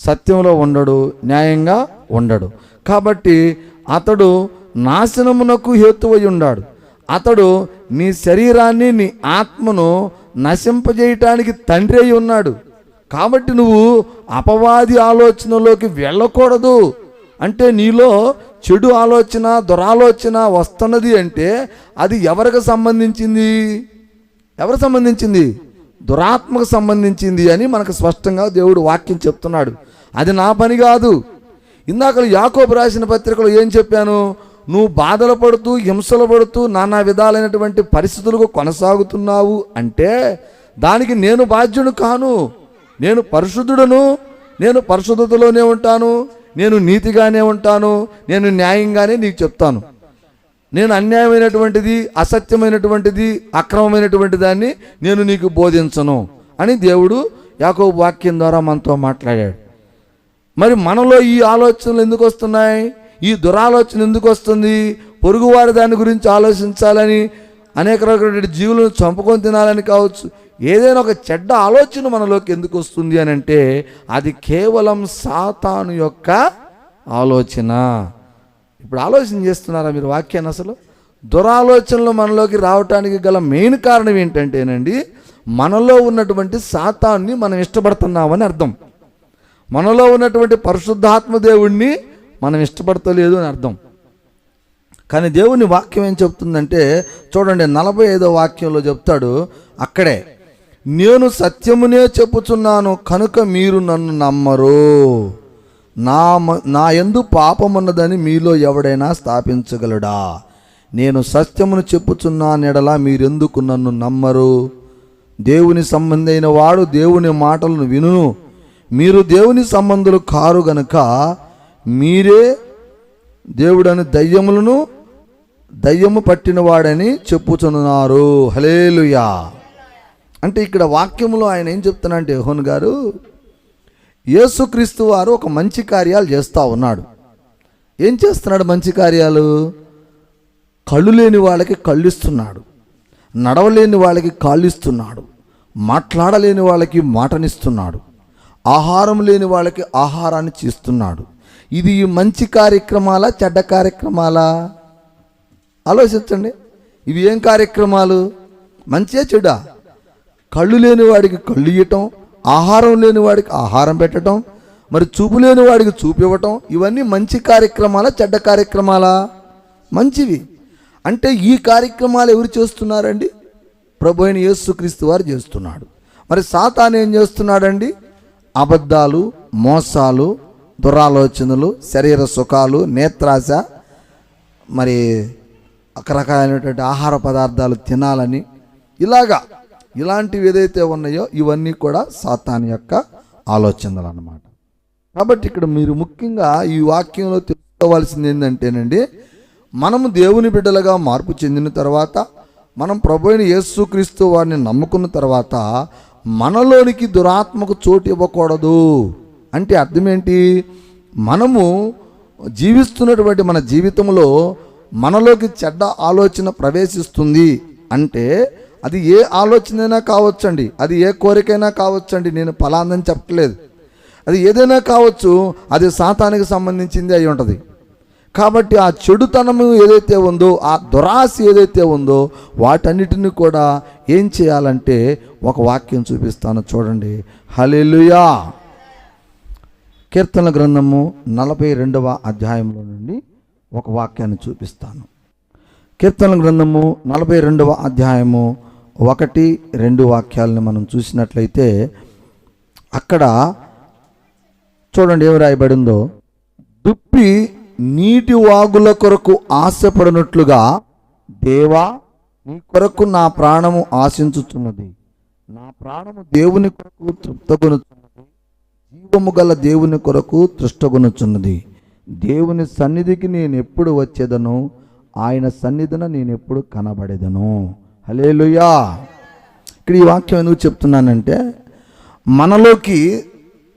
సత్యంలో ఉండడు, న్యాయంగా ఉండడు. కాబట్టి అతడు నాశనమునకు హేతువై ఉన్నాడు. అతడు నీ శరీరాన్ని, నీ ఆత్మను నశింపజేయటానికి తండ్రి అయి ఉన్నాడు. కాబట్టి నువ్వు అపవాది ఆలోచనలోకి వెళ్ళకూడదు. అంటే నీలో చెడు ఆలోచన, దురాలోచన వస్తున్నది అంటే అది ఎవరికి సంబంధించింది? దురాత్మకు సంబంధించింది అని మనకు స్పష్టంగా దేవుడు వాక్యం చెప్తున్నాడు. అది నా పని కాదు. ఇందాక యాకోబు రాసిన పత్రికలో ఏం చెప్పాను? నువ్వు బాధలు పడుతూ, హింసలు పడుతూ, నానా విధాలైనటువంటి పరిస్థితులకు కొనసాగుతున్నావు అంటే దానికి నేను బాధ్యుడు కాను. నేను పరిశుద్ధుడను, నేను పరిశుద్ధతలోనే ఉంటాను, నేను నీతిగానే ఉంటాను, నేను న్యాయంగానే నీకు చెప్తాను. నేను అన్యాయమైనటువంటిది, అసత్యమైనటువంటిది, అక్రమమైనటువంటి దాన్ని నేను నీకు బోధించను అని దేవుడు యాకోబు వాక్యం ద్వారా మనతో మాట్లాడాడు. మరి మనలో ఈ ఆలోచనలు ఎందుకు వస్తున్నాయి? ఈ దురాలోచన ఎందుకు వస్తుంది? పొరుగువారి దాని గురించి ఆలోచించాలని, అనేక రకాల జీవులను చంపుకొని తినాలని కావచ్చు, ఏదైనా ఒక చెడ్డ ఆలోచన మనలోకి ఎందుకు వస్తుంది అని అంటే అది కేవలం సాతాను యొక్క ఆలోచన. ఇప్పుడు ఆలోచన చేస్తున్నారా మీరు వాక్యాన్ని? అసలు దురాలోచనలు మనలోకి రావటానికి గల మెయిన్ కారణం ఏంటంటేనండి, మనలో ఉన్నటువంటి సాతాన్ని మనం ఇష్టపడుతున్నామని అర్థం. మనలో ఉన్నటువంటి పరిశుద్ధాత్మ దేవుణ్ణి మనం ఇష్టపడతలేదు అని అర్థం. కానీ దేవుని వాక్యం ఏం చెప్తుందంటే చూడండి, 45వ వాక్యంలో చెప్తాడు. అక్కడే, నేను సత్యమునే చెప్పుచున్నాను కనుక మీరు నన్ను నమ్మరు. నా యందు పాపమున్నదని మీలో ఎవడైనా స్థాపించగలడా? నేను సత్యమును చెప్పుచున్నానెడలా మీరెందుకు నన్ను నమ్మరు? దేవుని సంబంధైన వాడు దేవుని మాటలను వినును. మీరు దేవుని సంబంధులు కారు గనుక మీరే దేవుడని దయ్యము పట్టినవాడని చెప్పుచున్నారు. హల్లెలూయా. అంటే ఇక్కడ వాక్యంలో ఆయన ఏం చెప్తున్నాడంటే, యోహాను గారు, యేసుక్రీస్తు వారు ఒక మంచి కార్యాలు చేస్తూ ఉన్నాడు. ఏం చేస్తున్నాడు మంచి కార్యాలు? కళ్ళు లేని వాళ్ళకి కళ్ళు ఇస్తున్నాడు, నడవలేని వాళ్ళకి కాళ్ళు ఇస్తున్నాడు, మాట్లాడలేని వాళ్ళకి మాటనిస్తున్నాడు, ఆహారం లేని వాళ్ళకి ఆహారాన్ని చేస్తున్నాడు. ఇది మంచి కార్యక్రమాలా చెడ్డ కార్యక్రమాలా? ఆలోచించండి. ఇవి ఏం కార్యక్రమాలు? మంచిగా చెడా? కళ్ళు లేని వాడికి కళ్ళు ఇవ్వటం, ఆహారం లేని వాడికి ఆహారం పెట్టడం, మరి చూపు లేని వాడికి చూపు ఇవ్వటం, ఇవన్నీ మంచి కార్యక్రమాలా చెడ్డ కార్యక్రమాలా? మంచివి. అంటే ఈ కార్యక్రమాలు ఎవరు చేస్తున్నారండి? ప్రభు అయిన యేసుక్రీస్తు వారు చేస్తున్నాడు. మరి సాతాను ఏం చేస్తున్నాడండి? అబద్ధాలు, మోసాలు, దురాలోచనలు, శరీర సుఖాలు, నేత్రాశ, మరి రకరకాలైనటువంటి ఆహార పదార్థాలు తినాలని, ఇలాంటివి ఏదైతే ఉన్నాయో ఇవన్నీ కూడా సాతాను యొక్క ఆలోచనలు అన్నమాట. కాబట్టి ఇక్కడ మీరు ముఖ్యంగా ఈ వాక్యంలో తెలుసుకోవాల్సింది ఏంటంటేనండి, మనము దేవుని బిడ్డలుగా మార్పు చెందిన తర్వాత, మనం ప్రభు అయిన యేసుక్రీస్తు వారిని నమ్ముకున్న తర్వాత మనలోనికి దురాత్మకు చోటు ఇవ్వకూడదు. అంటే అర్థం ఏంటి? మనము జీవిస్తున్నటువంటి మన జీవితంలో మనలోకి చెడ్డ ఆలోచన ప్రవేశిస్తుంది అంటే అది ఏ ఆలోచనైనా కావచ్చండి, అది ఏ కోరికైనా కావచ్చండి. నేను ఫలాందని చెప్పట్లేదు. అది ఏదైనా కావచ్చు, అది సాతానికి సంబంధించింది అయి ఉంటుంది. కాబట్టి ఆ చెడుతనము ఏదైతే ఉందో, ఆ దురాశ ఏదైతే ఉందో, వాటన్నిటిని కూడా ఏం చేయాలంటే ఒక వాక్యం చూపిస్తాను చూడండి. హల్లెలూయా. కీర్తనల గ్రంథము 42వ అధ్యాయంలో నుండి ఒక వాక్యాన్ని చూపిస్తాను. కీర్తనల గ్రంథము 42వ అధ్యాయము 1-2 వాక్యాలను మనం చూసినట్లయితే అక్కడ చూడండి ఏమి రాయబడిందో. దుప్పి నీటి వాగుల కొరకు ఆశపడినట్లుగా దేవా నీ కొరకు నా ప్రాణము ఆశించుచున్నది. నా ప్రాణము దేవుని కొరకు తృప్తగొనుచున్నది, జీవము గల దేవుని కొరకు తృష్టగొనుచున్నది. దేవుని సన్నిధికి నేను ఎప్పుడు వచ్చేదను, ఆయన సన్నిధిన నేను ఎప్పుడు కనబడేదను. హల్లెలూయా. ఇక్కడ ఈ వాక్యం ఎందుకు చెప్తున్నానంటే, మనలోకి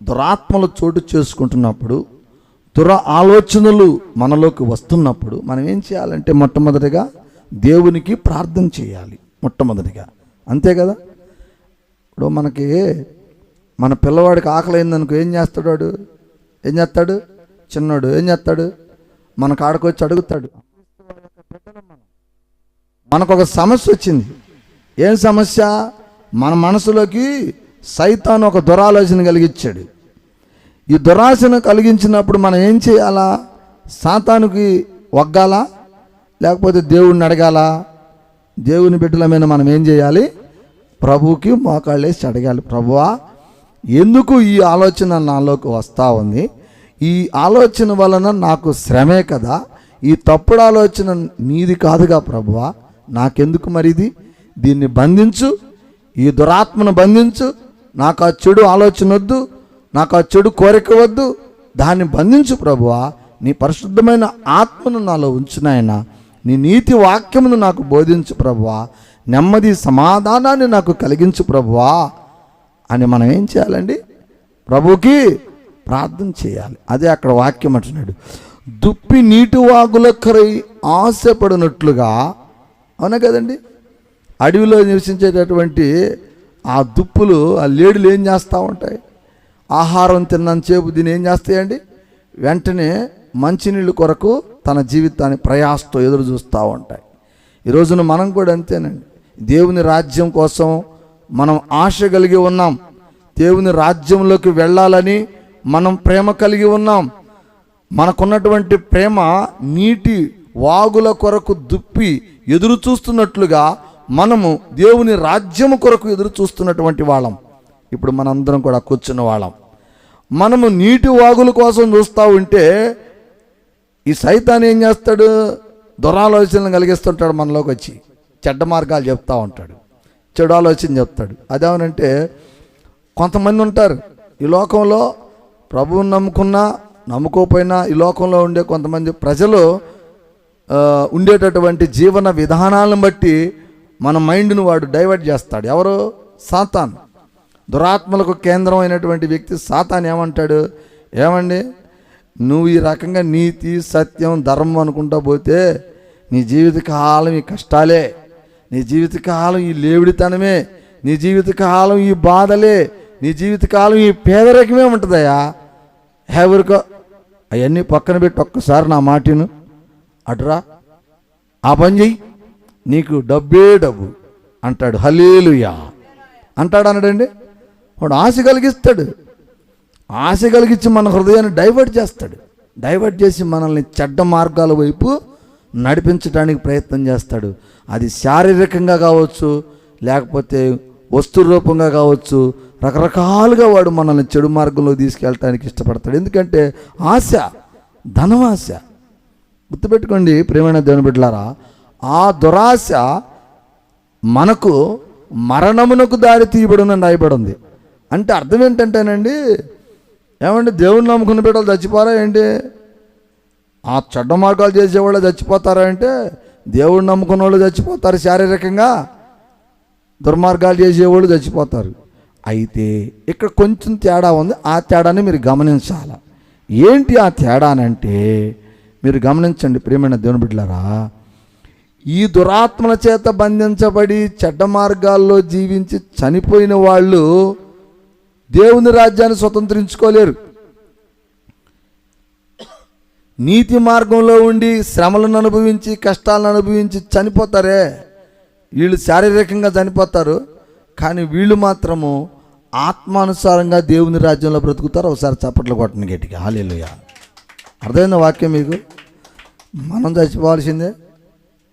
దురాత్మలు చోటు చేసుకుంటున్నప్పుడు, దుర ఆలోచనలు మనలోకి వస్తున్నప్పుడు మనం ఏం చేయాలంటే మొట్టమొదటిగా దేవునికి ప్రార్థన చేయాలి. మొట్టమొదటిగా అంతే కదా. ఇప్పుడు మనకి మన పిల్లవాడికి ఆకలి అయిందనుకో ఏం చేస్తాడు? చిన్నోడు ఏం చేస్తాడు? మన కాడకు వచ్చి అడుగుతాడు. మనకు ఒక సమస్య వచ్చింది. ఏం సమస్య? మన మనసులోకి సైతాను ఒక దురాలోచన కలిగించాడు. ఈ దురాశను కలిగించినప్పుడు మనం ఏం చేయాలా? సాతానుకి వగ్గాలా లేకపోతే దేవుడిని అడగాలా? దేవుని బిడ్డల మీద మనం ఏం చేయాలి? ప్రభువుకి మోకాళ్ళేసి అడగాలి. ప్రభువా, ఎందుకు ఈ ఆలోచన నాలోకి వస్తూ ఉంది? ఈ ఆలోచన వలన నాకు శ్రమే కదా. ఈ తప్పుడు ఆలోచన నీది కాదుగా ప్రభువా, నాకెందుకు మరిది? దీన్ని బంధించు, ఈ దురాత్మను బంధించు. నాకు ఆ చెడు ఆలోచన వద్దు, నాకు ఆ చెడు కోరిక వద్దు, దాన్ని బంధించు ప్రభువా. నీ పరిశుద్ధమైన ఆత్మను నాలో ఉంచునాయన, నీ నీతి వాక్యమును నాకు బోధించు ప్రభువా, నెమ్మది సమాధానాన్ని నాకు కలిగించు ప్రభువా అని మనం ఏం చేయాలండి? ప్రభువుకి ప్రార్థన చేయాలి. అదే అక్కడ వాక్యం అంటున్నాడు. దుప్పి నీటి వాగులకరై ఆశపడినట్లుగా. అవునా కదండి? అడవిలో నివసించేటటువంటి ఆ దుప్పులు, ఆ లేడులు ఏం చేస్తూ ఉంటాయి? ఆహారం తిన్నంతసేపు దీన్ని ఏం చేస్తాయండి? వెంటనే మంచినీళ్ళు కొరకు తన జీవితాన్ని ప్రయాసతో ఎదురు చూస్తూ ఉంటాయి. ఈ రోజున మనం కూడా అంతేనండి. దేవుని రాజ్యం కోసం మనం ఆశ కలిగి ఉన్నాం. దేవుని రాజ్యంలోకి వెళ్ళాలని మనం ప్రేమ కలిగి ఉన్నాం. మనకున్నటువంటి ప్రేమ నీటి వాగుల కొరకు దుప్పి ఎదురు చూస్తున్నట్లుగా మనము దేవుని రాజ్యము కొరకు ఎదురు చూస్తున్నటువంటి వాళ్ళం. ఇప్పుడు మనందరం కూడా కూర్చున్న వాళ్ళం. మనము నీటి వాగుల కోసం చూస్తూ ఉంటే ఈ సైతాన్ ఏం చేస్తాడు? దురాలోచనలు కలిగిస్తుంటాడు మనలోకి వచ్చి, చెడ్డ మార్గాలు చెప్తూ ఉంటాడు, చెడు ఆలోచన చెప్తాడు. అదేమనంటే కొంతమంది ఉంటారు ఈ లోకంలో, ప్రభువుని నమ్ముకున్నా నమ్ముకోపోయినా ఈ లోకంలో ఉండే కొంతమంది ప్రజలు ఉండేటటువంటి జీవన విధానాలను బట్టి మన మైండ్ను వాడు డైవర్ట్ చేస్తాడు. ఎవరు? సాతాన్. దురాత్మలకు కేంద్రం అయినటువంటి వ్యక్తి సాతాన్ ఏమంటాడు? ఏమండి, నువ్వు ఈ రకంగా నీతి సత్యం ధర్మం అనుకుంటా పోతే నీ జీవితకాలం ఈ కష్టాలే, నీ జీవితకాలం ఈ లేవిడితనమే, నీ జీవితకాలం ఈ బాధలే, నీ జీవితకాలం ఈ పేదరికమే ఉంటుందయ్యా. ఎవరికో అవన్నీ పక్కన పెట్టి ఒక్కసారి నా మాటను అటురా, ఆ పని చెయ్యి, నీకు డబ్బే డబ్బు అంటాడు. హల్లెలూయా అంటాడు అనడండి. వాడు ఆశ కలిగిస్తాడు, ఆశ కలిగించి మన హృదయాన్ని డైవర్ట్ చేస్తాడు. డైవర్ట్ చేసి మనల్ని చెడ్డ మార్గాల వైపు నడిపించడానికి ప్రయత్నం చేస్తాడు. అది శారీరకంగా కావచ్చు, లేకపోతే వస్తు రూపంగా కావచ్చు, రకరకాలుగా వాడు మనల్ని చెడు మార్గంలో తీసుకెళ్ళటానికి ఇష్టపడతాడు. ఎందుకంటే ఆశ, ధనమాశ. గుర్తుపెట్టుకోండి ప్రియమైన దేవుని బిడ్డలారా, ఆ దురాశ మనకు మరణమునకు దారి తీయబడునని రాయబడింది. అంటే అర్థం ఏంటంటేనండి, ఏమంటే దేవుని నమ్ముకున్న బిడ్డలు చచ్చిపోరా ఏంటి? ఆ చెడ్డ మార్గాలు చేసేవాళ్ళు చచ్చిపోతారా అంటే? దేవుడిని నమ్ముకున్న వాళ్ళు చచ్చిపోతారు శారీరకంగా, దుర్మార్గాలు చేసేవాళ్ళు చచ్చిపోతారు. అయితే ఇక్కడ కొంచెం తేడా ఉంది. ఆ తేడాని మీరు గమనించాలి. ఏంటి ఆ తేడా అంటే మీరు గమనించండి ప్రియమైన దేవుని బిడ్డలారా. ఈ దురాత్మల చేత బంధించబడి చెడ్డ మార్గాల్లో జీవించి చనిపోయిన వాళ్ళు దేవుని రాజ్యాన్ని స్వతంత్రించుకోలేరు. నీతి మార్గంలో ఉండి శ్రమలను అనుభవించి కష్టాలను అనుభవించి చనిపోతారే, వీళ్ళు శారీరకంగా చనిపోతారు, కానీ వీళ్ళు మాత్రము ఆత్మానుసారంగా దేవుని రాజ్యంలో బ్రతుకుతారు. ఒకసారి చప్పట్లు కొట్టండి గట్టిగా. హల్లెలూయా. అర్థమైందా వాక్యం మీకు? మనం చచ్చిపోవాల్సిందే.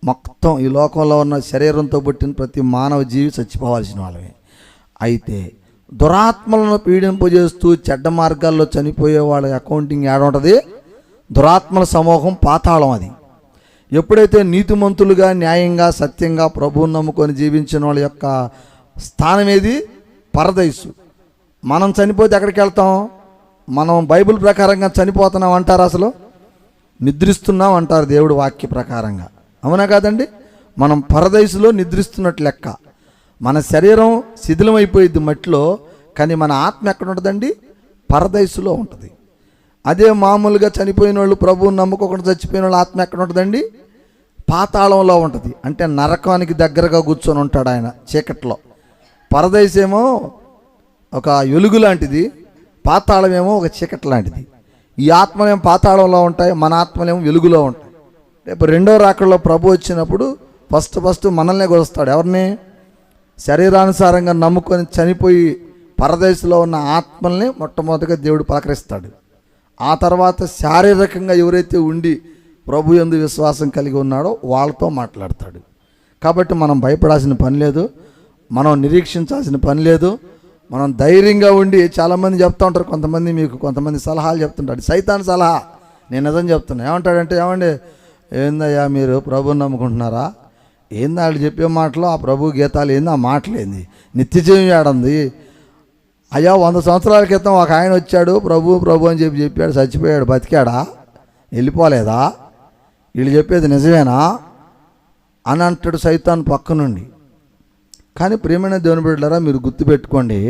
మొత్తం ఈ లోకంలో ఉన్న శరీరంతో పుట్టిన ప్రతి మానవ జీవి చచ్చిపోవాల్సిన వాళ్ళమే. అయితే దురాత్మలను పీడింపజేస్తూ చెడ్డ మార్గాల్లో చనిపోయే వాళ్ళ అకౌంటింగ్ ఏడ ఉంటుంది? దురాత్మల సమూహం పాతాళం. అది ఎప్పుడైతే నీతిమంతులుగా న్యాయంగా సత్యంగా ప్రభువుని నమ్ముకొని జీవించిన వాళ్ళ యొక్క స్థానం ఏది? పరదైసు. మనం చనిపోతే ఎక్కడికి వెళ్తాం? మనం బైబిల్ ప్రకారంగా చనిపోతున్నాం అంటారు, అసలు నిద్రిస్తున్నాం అంటారు దేవుడు వాక్య ప్రకారంగా. అవునా కాదండి? మనం పరదైసులో నిద్రిస్తున్నట్టు లెక్క. మన శరీరం శిథిలమైపోయింది మట్టిలో, కానీ మన ఆత్మ ఎక్కడ ఉంటుందండి? పరదైసులో ఉంటుంది. అదే మామూలుగా చనిపోయిన వాళ్ళు, ప్రభువుని నమ్ముకోకుండా చచ్చిపోయిన వాళ్ళు ఆత్మ ఎక్కడ ఉంటుందండి? పాతాళంలో ఉంటుంది. అంటే నరకానికి దగ్గరగా కూర్చొని ఉంటాడు ఆయన చీకట్లో. పరదైసేమో ఒక వెలుగు లాంటిది, పాతాళమేమో ఒక చీకటి లాంటిది. ఈ ఆత్మలేమో పాతాళంలో ఉంటాయి, మన ఆత్మలేమో వెలుగులో ఉంటాయి. రేపు రెండో రాకడలో ప్రభు వచ్చినప్పుడు ఫస్ట్ మనల్నే కొలుస్తాడు. ఎవరిని? శరీరానుసారంగా నమ్ముకొని చనిపోయి పరదేశంలో ఉన్న ఆత్మల్ని మొట్టమొదటిగా దేవుడు పలకరిస్తాడు. ఆ తర్వాత శారీరకంగా ఎవరైతే ఉండి ప్రభు యందు విశ్వాసం కలిగి ఉన్నాడో వాళ్ళతో మాట్లాడతాడు. కాబట్టి మనం భయపడాల్సిన పని లేదు, మనం నిరీక్షించాల్సిన పని లేదు. మనం ధైర్యంగా ఉండి, చాలామంది చెప్తూ ఉంటారు, కొంతమంది సలహాలు చెప్తుంటాడు. సైతాన్ సలహా నేను నిజం చెప్తున్నా. ఏమంటాడంటే, ఏమండి ఏందయ్యా మీరు ప్రభుని నమ్ముకుంటున్నారా? ఏంది వాళ్ళు చెప్పే మాటలు, ఆ ప్రభు గీతాలు ఏంది, ఆ మాటలు ఏంది, నిత్యజీవం ఏడంది? అయ్యా 100 సంవత్సరాల క్రితం ఒక ఆయన వచ్చాడు, ప్రభు అని చెప్పాడు, చచ్చిపోయాడు, బతికాడా? వెళ్ళిపోలేదా? వీళ్ళు చెప్పేది నిజమేనా అని అంటాడు సైతాన్ పక్క నుండి. కానీ ప్రియమైన దేవుని బిడ్డలారా, మీరు గుర్తుపెట్టుకోండి,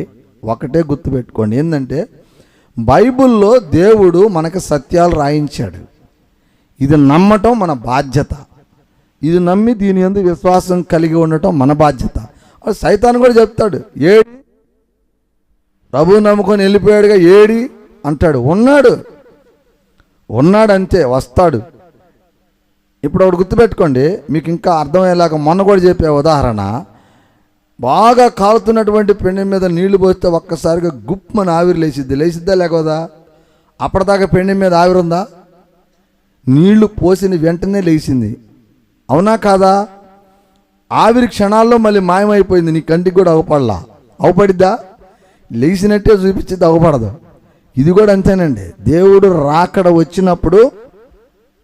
ఒకటే గుర్తుపెట్టుకోండి, ఏంటంటే బైబిల్లో దేవుడు మనకు సత్యాలు రాయించాడు. ఇది నమ్మటం మన బాధ్యత. ఇది నమ్మి దీని యందు విశ్వాసం కలిగి ఉండటం మన బాధ్యత. సైతాన్ కూడా చెప్తాడు, ఏడి ప్రభు నమ్ముకొని వెళ్ళిపోయాడుగా, ఏడి అంటాడు. ఉన్నాడు అంతే, వస్తాడు. ఇప్పుడు ఒకటి గుర్తుపెట్టుకోండి, మీకు ఇంకా అర్థమయ్యేలాగా మొన్న కూడా చెప్పే ఉదాహరణ, బాగా కాలుతున్నటువంటి పెండెం మీద నీళ్లు పోస్తే ఒక్కసారిగా గుప్పని ఆవిరి లేచిద్దా లేకపోదా? అప్పటిదాకా పెండెం మీద ఆవిరి ఉందా? నీళ్లు పోసిన వెంటనే లేచింది, అవునా కాదా? ఆవిరి క్షణాల్లో మళ్ళీ మాయమైపోయింది, నీ కంటికి కూడా అవపడలా. అవపడిద్దా? లేచినట్టే చూపించింది, అవపడదు. ఇది కూడా అంతేనండి. దేవుడు రాకడ వచ్చినప్పుడు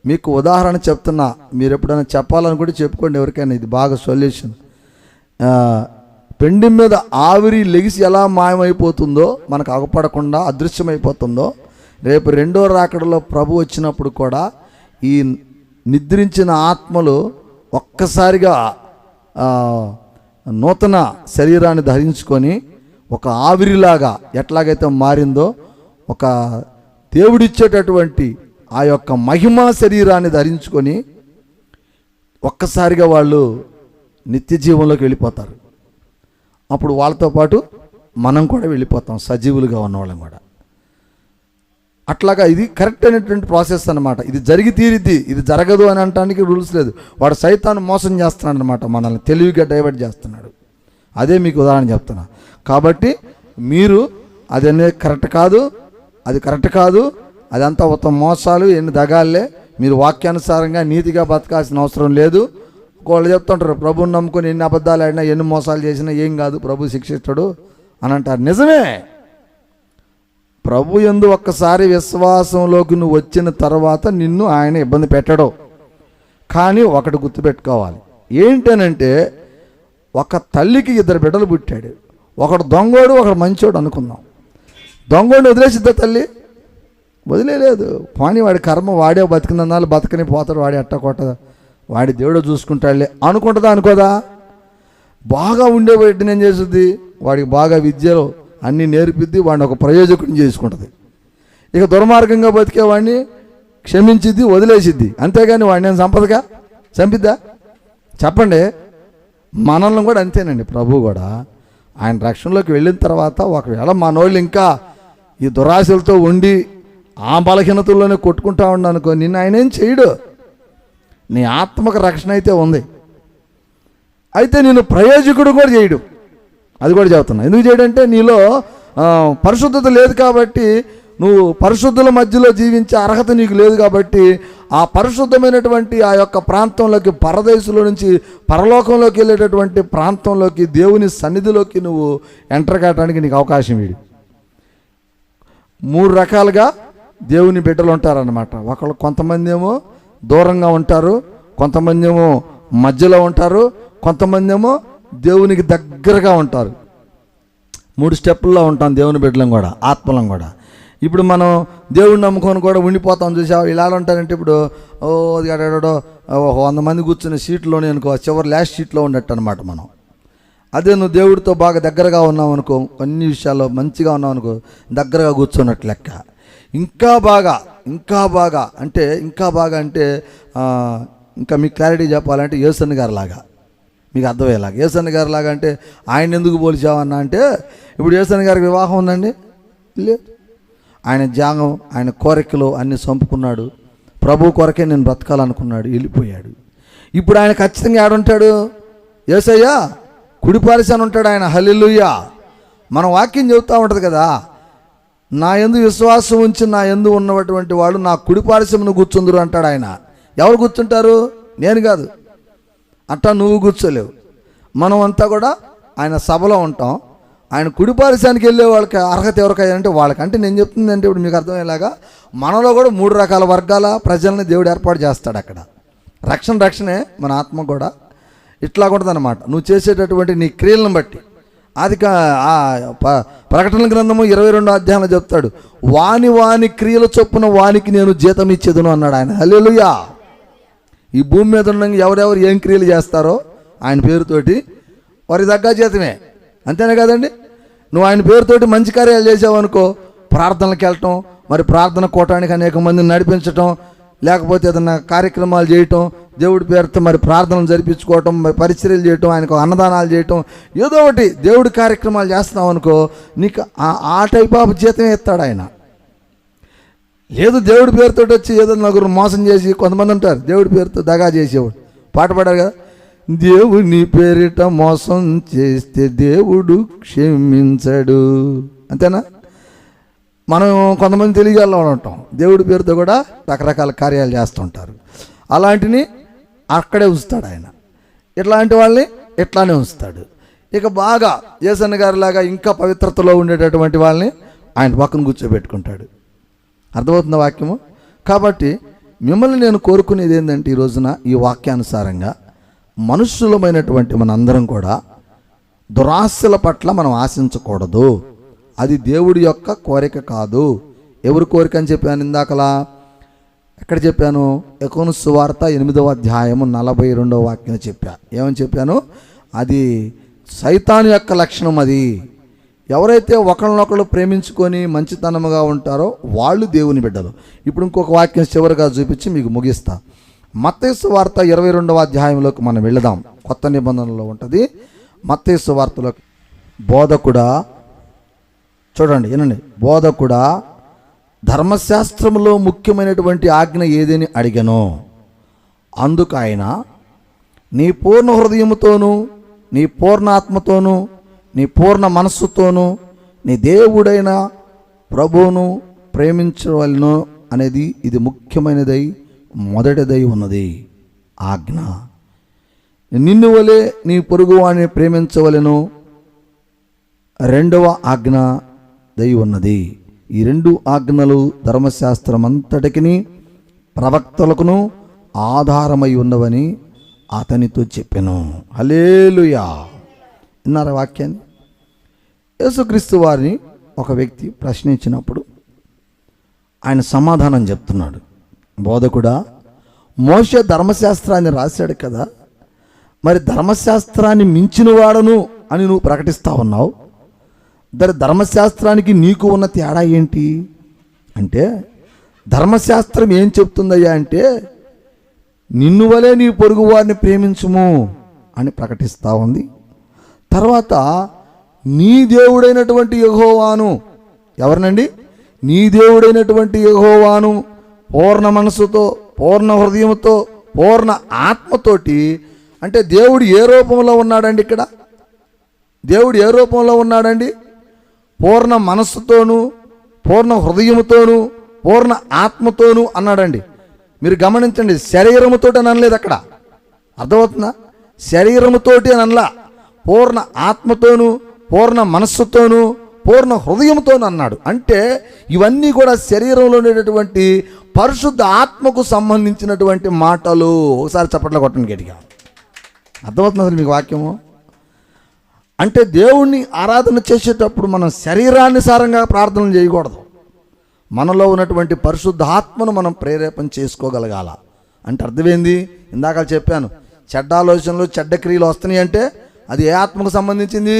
మీకు ఉదాహరణ చెప్తున్నా, మీరు ఎప్పుడైనా చెప్పాలనుకుంటే చెప్పుకోండి ఎవరికైనా, ఇది బాగా సొల్యూషన్. పెండి మీద ఆవిరి లెగిసి ఎలా మాయమైపోతుందో, మనకు అగపడకుండా అదృశ్యమైపోతుందో, రేపు రెండో రాకడలో ప్రభు వచ్చినప్పుడు కూడా ఈ నిద్రించిన ఆత్మలు ఒక్కసారిగా నూతన శరీరాన్ని ధరించుకొని ఒక ఆవిరిలాగా ఎట్లాగైతే మారిందో, ఒక దేవుడిచ్చేటటువంటి ఆ యొక్క మహిమా శరీరాన్ని ధరించుకొని ఒక్కసారిగా వాళ్ళు నిత్య జీవంలోకి వెళ్ళిపోతారు. అప్పుడు వాళ్ళతో పాటు మనం కూడా వెళ్ళిపోతాం, సజీవులుగా ఉన్నవాళ్ళం కూడా. అట్లాగా ఇది కరెక్ట్ అయినటువంటి ప్రాసెస్ అన్నమాట. ఇది జరిగి తీరిద్ది, ఇది జరగదు అని అనడానికి రూల్స్ లేదు. వాడు సైతాను మోసం చేస్తున్నాడు అనమాట, మనల్ని తెలివిగా డైవర్ట్ చేస్తున్నాడు. అదే మీకు ఉదాహరణ చెప్తున్నా. కాబట్టి మీరు అది అనేది కరెక్ట్ కాదు, అది కరెక్ట్ కాదు, అదంతా మొత్తం మోసాలు, ఎన్ని దగాలే. మీరు వాక్యానుసారంగా నీతిగా బతకాల్సిన అవసరం లేదు. వాళ్ళు చెప్తుంటారు ప్రభుని నమ్ముకొని ఎన్ని అబద్ధాలు ఆడినా ఎన్ని మోసాలు చేసినా ఏం కాదు, ప్రభు శిక్షిస్తాడు అని అంటారు. నిజమే, ప్రభు యందు ఒక్కసారి విశ్వాసంలోకి నువ్వు వచ్చిన తర్వాత నిన్ను ఆయన ఇబ్బంది పెట్టడు. కానీ ఒకటి గుర్తుపెట్టుకోవాలి, ఏంటనంటే ఒక తల్లికి ఇద్దరు బిడ్డలు పుట్టాడు. ఒకడు దొంగోడు, ఒకడు మంచోడు అనుకుందాం. దొంగోడిని వదిలేసిద్దా తల్లి? వదిలేదు. పోనీ వాడి కర్మ, వాడే బతికినన్నాళ్ళు బతకని పోతాడు, వాడి అట్ట కొట్ట, వాడి దేవుడు చూసుకుంటాడులే అనుకుంటుందా అనుకోదా? బాగా ఉండే బిడ్డని ఏం చేస్తుంది, వాడికి బాగా విద్యలో అన్నీ నేర్పిద్ది, వాడిని ఒక ప్రయోజకుడిని చేసుకుంటుంది. ఇక దుర్మార్గంగా బతికేవాడిని క్షమించిద్ది, వదిలేసిద్ది. అంతేగాని వాడిని నేను సంపదగా చంపిద్దా? చెప్పండి. మనల్ని కూడా అంతేనండి. ప్రభు కూడా ఆయన రక్షణలోకి వెళ్ళిన తర్వాత ఒకవేళ మనోళ్ళు ఇంకా ఈ దురాశలతో ఉండి ఆ బలహీనతల్లోనే కొట్టుకుంటా ఉండనుకో, నిన్ను ఆయన ఏం చేయడు. నీ ఆత్మకు రక్షణ అయితే ఉంది, అయితే నేను ప్రయోజకుడు కూడా చేయడు. అది కూడా చెబుతున్నా. ఎందుకు చేయడంటే నీలో పరిశుద్ధత లేదు కాబట్టి, నువ్వు పరిశుద్ధుల మధ్యలో జీవించే అర్హత నీకు లేదు కాబట్టి, ఆ పరిశుద్ధమైనటువంటి ఆ యొక్క ప్రాంతంలోకి, పరదేశంలో నుంచి పరలోకంలోకి వెళ్ళేటటువంటి ప్రాంతంలోకి, దేవుని సన్నిధిలోకి నువ్వు ఎంటర్ కావడానికి నీకు అవకాశం ఇడు. 3 రకాలుగా దేవుని బిడ్డలు ఉంటారన్నమాట. ఒకళ్ళు కొంతమంది ఏమో దూరంగా ఉంటారు, కొంతమంది ఏమో మధ్యలో ఉంటారు, కొంతమంది ఏమో దేవునికి దగ్గరగా ఉంటారు. 3 స్టెప్పుల్లో ఉంటాం దేవుని బిడ్డలం కూడా, ఆత్మలం కూడా. ఇప్పుడు మనం దేవుడిని నమ్ముకొని కూడా ఉండిపోతాం. చూసావు ఇలా ఉంటారంటే, ఇప్పుడు అదేడో 100 మంది కూర్చునే సీట్లోనే అనుకో, చివరి లాస్ట్ సీట్లో ఉండట్టు అనమాట మనం. అదే నువ్వు దేవుడితో బాగా దగ్గరగా ఉన్నావు అనుకో, అన్ని విషయాల్లో మంచిగా ఉన్నావు అనుకో, దగ్గరగా కూర్చున్నట్టు లెక్క. ఇంకా బాగా అంటే ఇంకా మీకు క్లారిటీ చెప్పాలంటే యేసన్న గారి లాగా, మీకు అర్థమయ్యేలాగా. యేసన్న గారి లాగా అంటే ఆయన ఎందుకు పోల్చావన్నా అంటే, ఇప్పుడు యేసన్న గారికి వివాహం ఉందండి? లేదు. ఆయన త్యాగం, ఆయన కోరికలు అన్నీ చంపుకున్నాడు. ప్రభు కొరకే నేను బ్రతకాలనుకున్నాడు, వెళ్ళిపోయాడు. ఇప్పుడు ఆయన ఖచ్చితంగా ఏడుంటాడు? యేసయ్య కుడిపారిశాన ఉంటాడు ఆయన. హల్లెలూయా. మన వాక్యం చెబుతూ ఉంటుంది కదా, నా యందు విశ్వాసం ఉంచి నా యందు ఉన్నటువంటి వాళ్ళు నా కుడిపారిశమును కూర్చుందరు అంటాడు ఆయన. ఎవరు కూర్చుంటారు? నేను కాదు, అట్టా నువ్వు కూర్చోలేవు. మనం అంతా కూడా ఆయన సభలో ఉంటాం. ఆయన కుడిపారిశానికి వెళ్ళే వాళ్ళకి అర్హత ఎవరికైనా వాళ్ళకంటే నేను చెప్తుంది అంటే, ఇప్పుడు మీకు అర్థమయ్యేలాగా మనలో కూడా 3 రకాల వర్గాల ప్రజల్ని దేవుడు ఏర్పాటు చేస్తాడు అక్కడ. రక్షణే మన ఆత్మ కూడా ఇట్లా ఉంటుంది అన్నమాట. నువ్వు చేసేటటువంటి నీ క్రియలను బట్టి. అది ప్రకటన గ్రంథము 22వ అధ్యాయంలో చెప్తాడు, వాని క్రియల చొప్పున వానికి నేను జీతం ఇచ్చేదును అన్నాడు ఆయన. హల్లెలూయా. ఈ భూమి మీద ఉండగా ఎవరెవరు ఏం క్రియలు చేస్తారో ఆయన పేరుతోటి వారి దగ్గర జీతమే. అంతేనే కదండి. నువ్వు ఆయన పేరుతోటి మంచి కార్యాలు చేసావు అనుకో, ప్రార్థనలకు వెళ్ళటం, మరి ప్రార్థన కూటానికి అనేక మందిని నడిపించటం, లేకపోతే ఏదైనా కార్యక్రమాలు చేయటం, దేవుడి పేరుతో మరి ప్రార్థనలు జరిపించుకోవటం, మరి పరిచర్యలు చేయటం, ఆయనకు అన్నదానాలు చేయటం, ఏదో ఒకటి దేవుడి కార్యక్రమాలు చేస్తున్నావు అనుకో, నీకు ఆ టైప్ ఆఫ్ జీతమే ఇస్తాడు ఆయన. లేదు దేవుడి పేరుతో వచ్చి ఏదో నలుగురు మోసం చేసి, కొంతమంది ఉంటారు దేవుడి పేరుతో దగా చేసేవాడు. పాట పాడారు కదా, దేవుని పేరిట మోసం చేస్తే దేవుడు క్షమించడు. అంతేనా? మనం కొంతమంది తెలియజేయాలో ఉంటాం, దేవుడి పేరుతో కూడా రకరకాల కార్యాలు చేస్తుంటారు. అలాంటిని అక్కడే ఉంచుతాడు ఆయన. ఇట్లాంటి వాళ్ళని ఇట్లానే ఉంచుతాడు. ఇక బాగా యేసన్న గారిలాగా ఇంకా పవిత్రతలో ఉండేటటువంటి వాళ్ళని ఆయన పక్కన కూర్చోబెట్టుకుంటాడు. అర్థమవుతున్న వాక్యము. కాబట్టి మిమ్మల్ని నేను కోరుకునేది ఏంటంటే, ఈ రోజున ఈ వాక్యానుసారంగా మనుషులమైనటువంటి మనందరం కూడా దురాశల పట్ల మనం ఆశించకూడదు. అది దేవుడి యొక్క కోరిక కాదు. ఎవరి కోరిక అని చెప్పాను ఇందాకలా? ఎక్కడ చెప్పాను? యోహాను సువార్త 8వ అధ్యాయము 42వ వాక్యం చెప్పా. ఏమని చెప్పాను? అది సైతాను యొక్క లక్షణం. అది ఎవరైతే ఒకరినొకరు ప్రేమించుకొని మంచితనముగా ఉంటారో వాళ్ళు దేవుని బిడ్డలు. ఇప్పుడు ఇంకొక వాక్యం చివరిగా చూపించి మీకు ముగిస్తా. మత్తయి సువార్త 22వ అధ్యాయంలోకి మనం వెళదాం. కొత్త నిబంధనలో ఉంటుంది. మత్తయి సువార్తలో బోధకుడా, చూడండి వినండి, బోధకుడా, ధర్మశాస్త్రంలో ముఖ్యమైనటువంటి ఆజ్ఞ ఏదని అడిగాను. అందుకు ఆయన, నీ పూర్ణ హృదయముతోనూ, నీ పూర్ణ ఆత్మతోనూ, నీ పూర్ణ మనస్సుతోనూ నీ దేవుడైన ప్రభువును ప్రేమించవలెను అనేది ఇది ముఖ్యమైనదై మొదటిదై ఉన్నది ఆజ్ఞ. నిన్ను వలె నీ పొరుగువాడిని ప్రేమించవలెను రెండవ ఆజ్ఞ దై ఉన్నది. ఈ రెండు ఆజ్ఞలు ధర్మశాస్త్రం అంతటికి ప్రవక్తలకును ఆధారమై ఉన్నవని అతనితో చెప్పెను. హల్లెలూయా. విన్నారా వాక్యాన్ని? యేసుక్రీస్తు వారిని ఒక వ్యక్తి ప్రశ్నించినప్పుడు ఆయన సమాధానం చెప్తున్నాడు. బోధకుడా, మోషే ధర్మశాస్త్రాన్ని రాశాడు కదా, మరి ధర్మశాస్త్రాన్ని మించిన వాడను అని నువ్వు ప్రకటిస్తా ఉన్నావు. ధర్మశాస్త్రానికి నీకు ఉన్న తేడా ఏంటి అంటే, ధర్మశాస్త్రం ఏం చెప్తుందయ్యా అంటే, నిన్ను వలే నీ పొరుగు వారిని ప్రేమించుము అని ప్రకటిస్తూ ఉంది. తర్వాత నీ దేవుడైనటువంటి యెహోవాను, ఎవరినండి? నీ దేవుడైనటువంటి యెహోవాను పూర్ణ మనసుతో, పూర్ణ హృదయంతో, పూర్ణ ఆత్మతోటి. అంటే దేవుడు ఏ రూపంలో ఉన్నాడండి? ఇక్కడ దేవుడు ఏ రూపంలో ఉన్నాడండి? పూర్ణ మనస్సుతోనూ, పూర్ణ హృదయముతోనూ, పూర్ణ ఆత్మతోనూ అన్నాడండి. మీరు గమనించండి, శరీరముతోటి అని అనలేదు అక్కడ. అర్థమవుతుందా? శరీరముతోటి అని అనలా, పూర్ణ ఆత్మతోనూ, పూర్ణ మనస్సుతోనూ, పూర్ణ హృదయంతోనూ అన్నాడు. అంటే ఇవన్నీ కూడా శరీరంలో ఉండేటటువంటి పరిశుద్ధ ఆత్మకు సంబంధించినటువంటి మాటలు. ఒకసారి చప్పట్లు కొట్టండి గట్టిగా. అర్థమవుతుంది అసలు మీకు వాక్యము? అంటే దేవుణ్ణి ఆరాధన చేసేటప్పుడు మనం శరీరానుసారంగా ప్రార్థన చేయకూడదు. మనలో ఉన్నటువంటి పరిశుద్ధ ఆత్మను మనం ప్రేరేపణ చేసుకోగలగాల. అంటే అర్థమైంది? ఇందాక చెప్పాను, చెడ్డ ఆలోచనలు, చెడ్డ క్రియలు వస్తున్నాయి అంటే అది ఏ ఆత్మకు సంబంధించింది?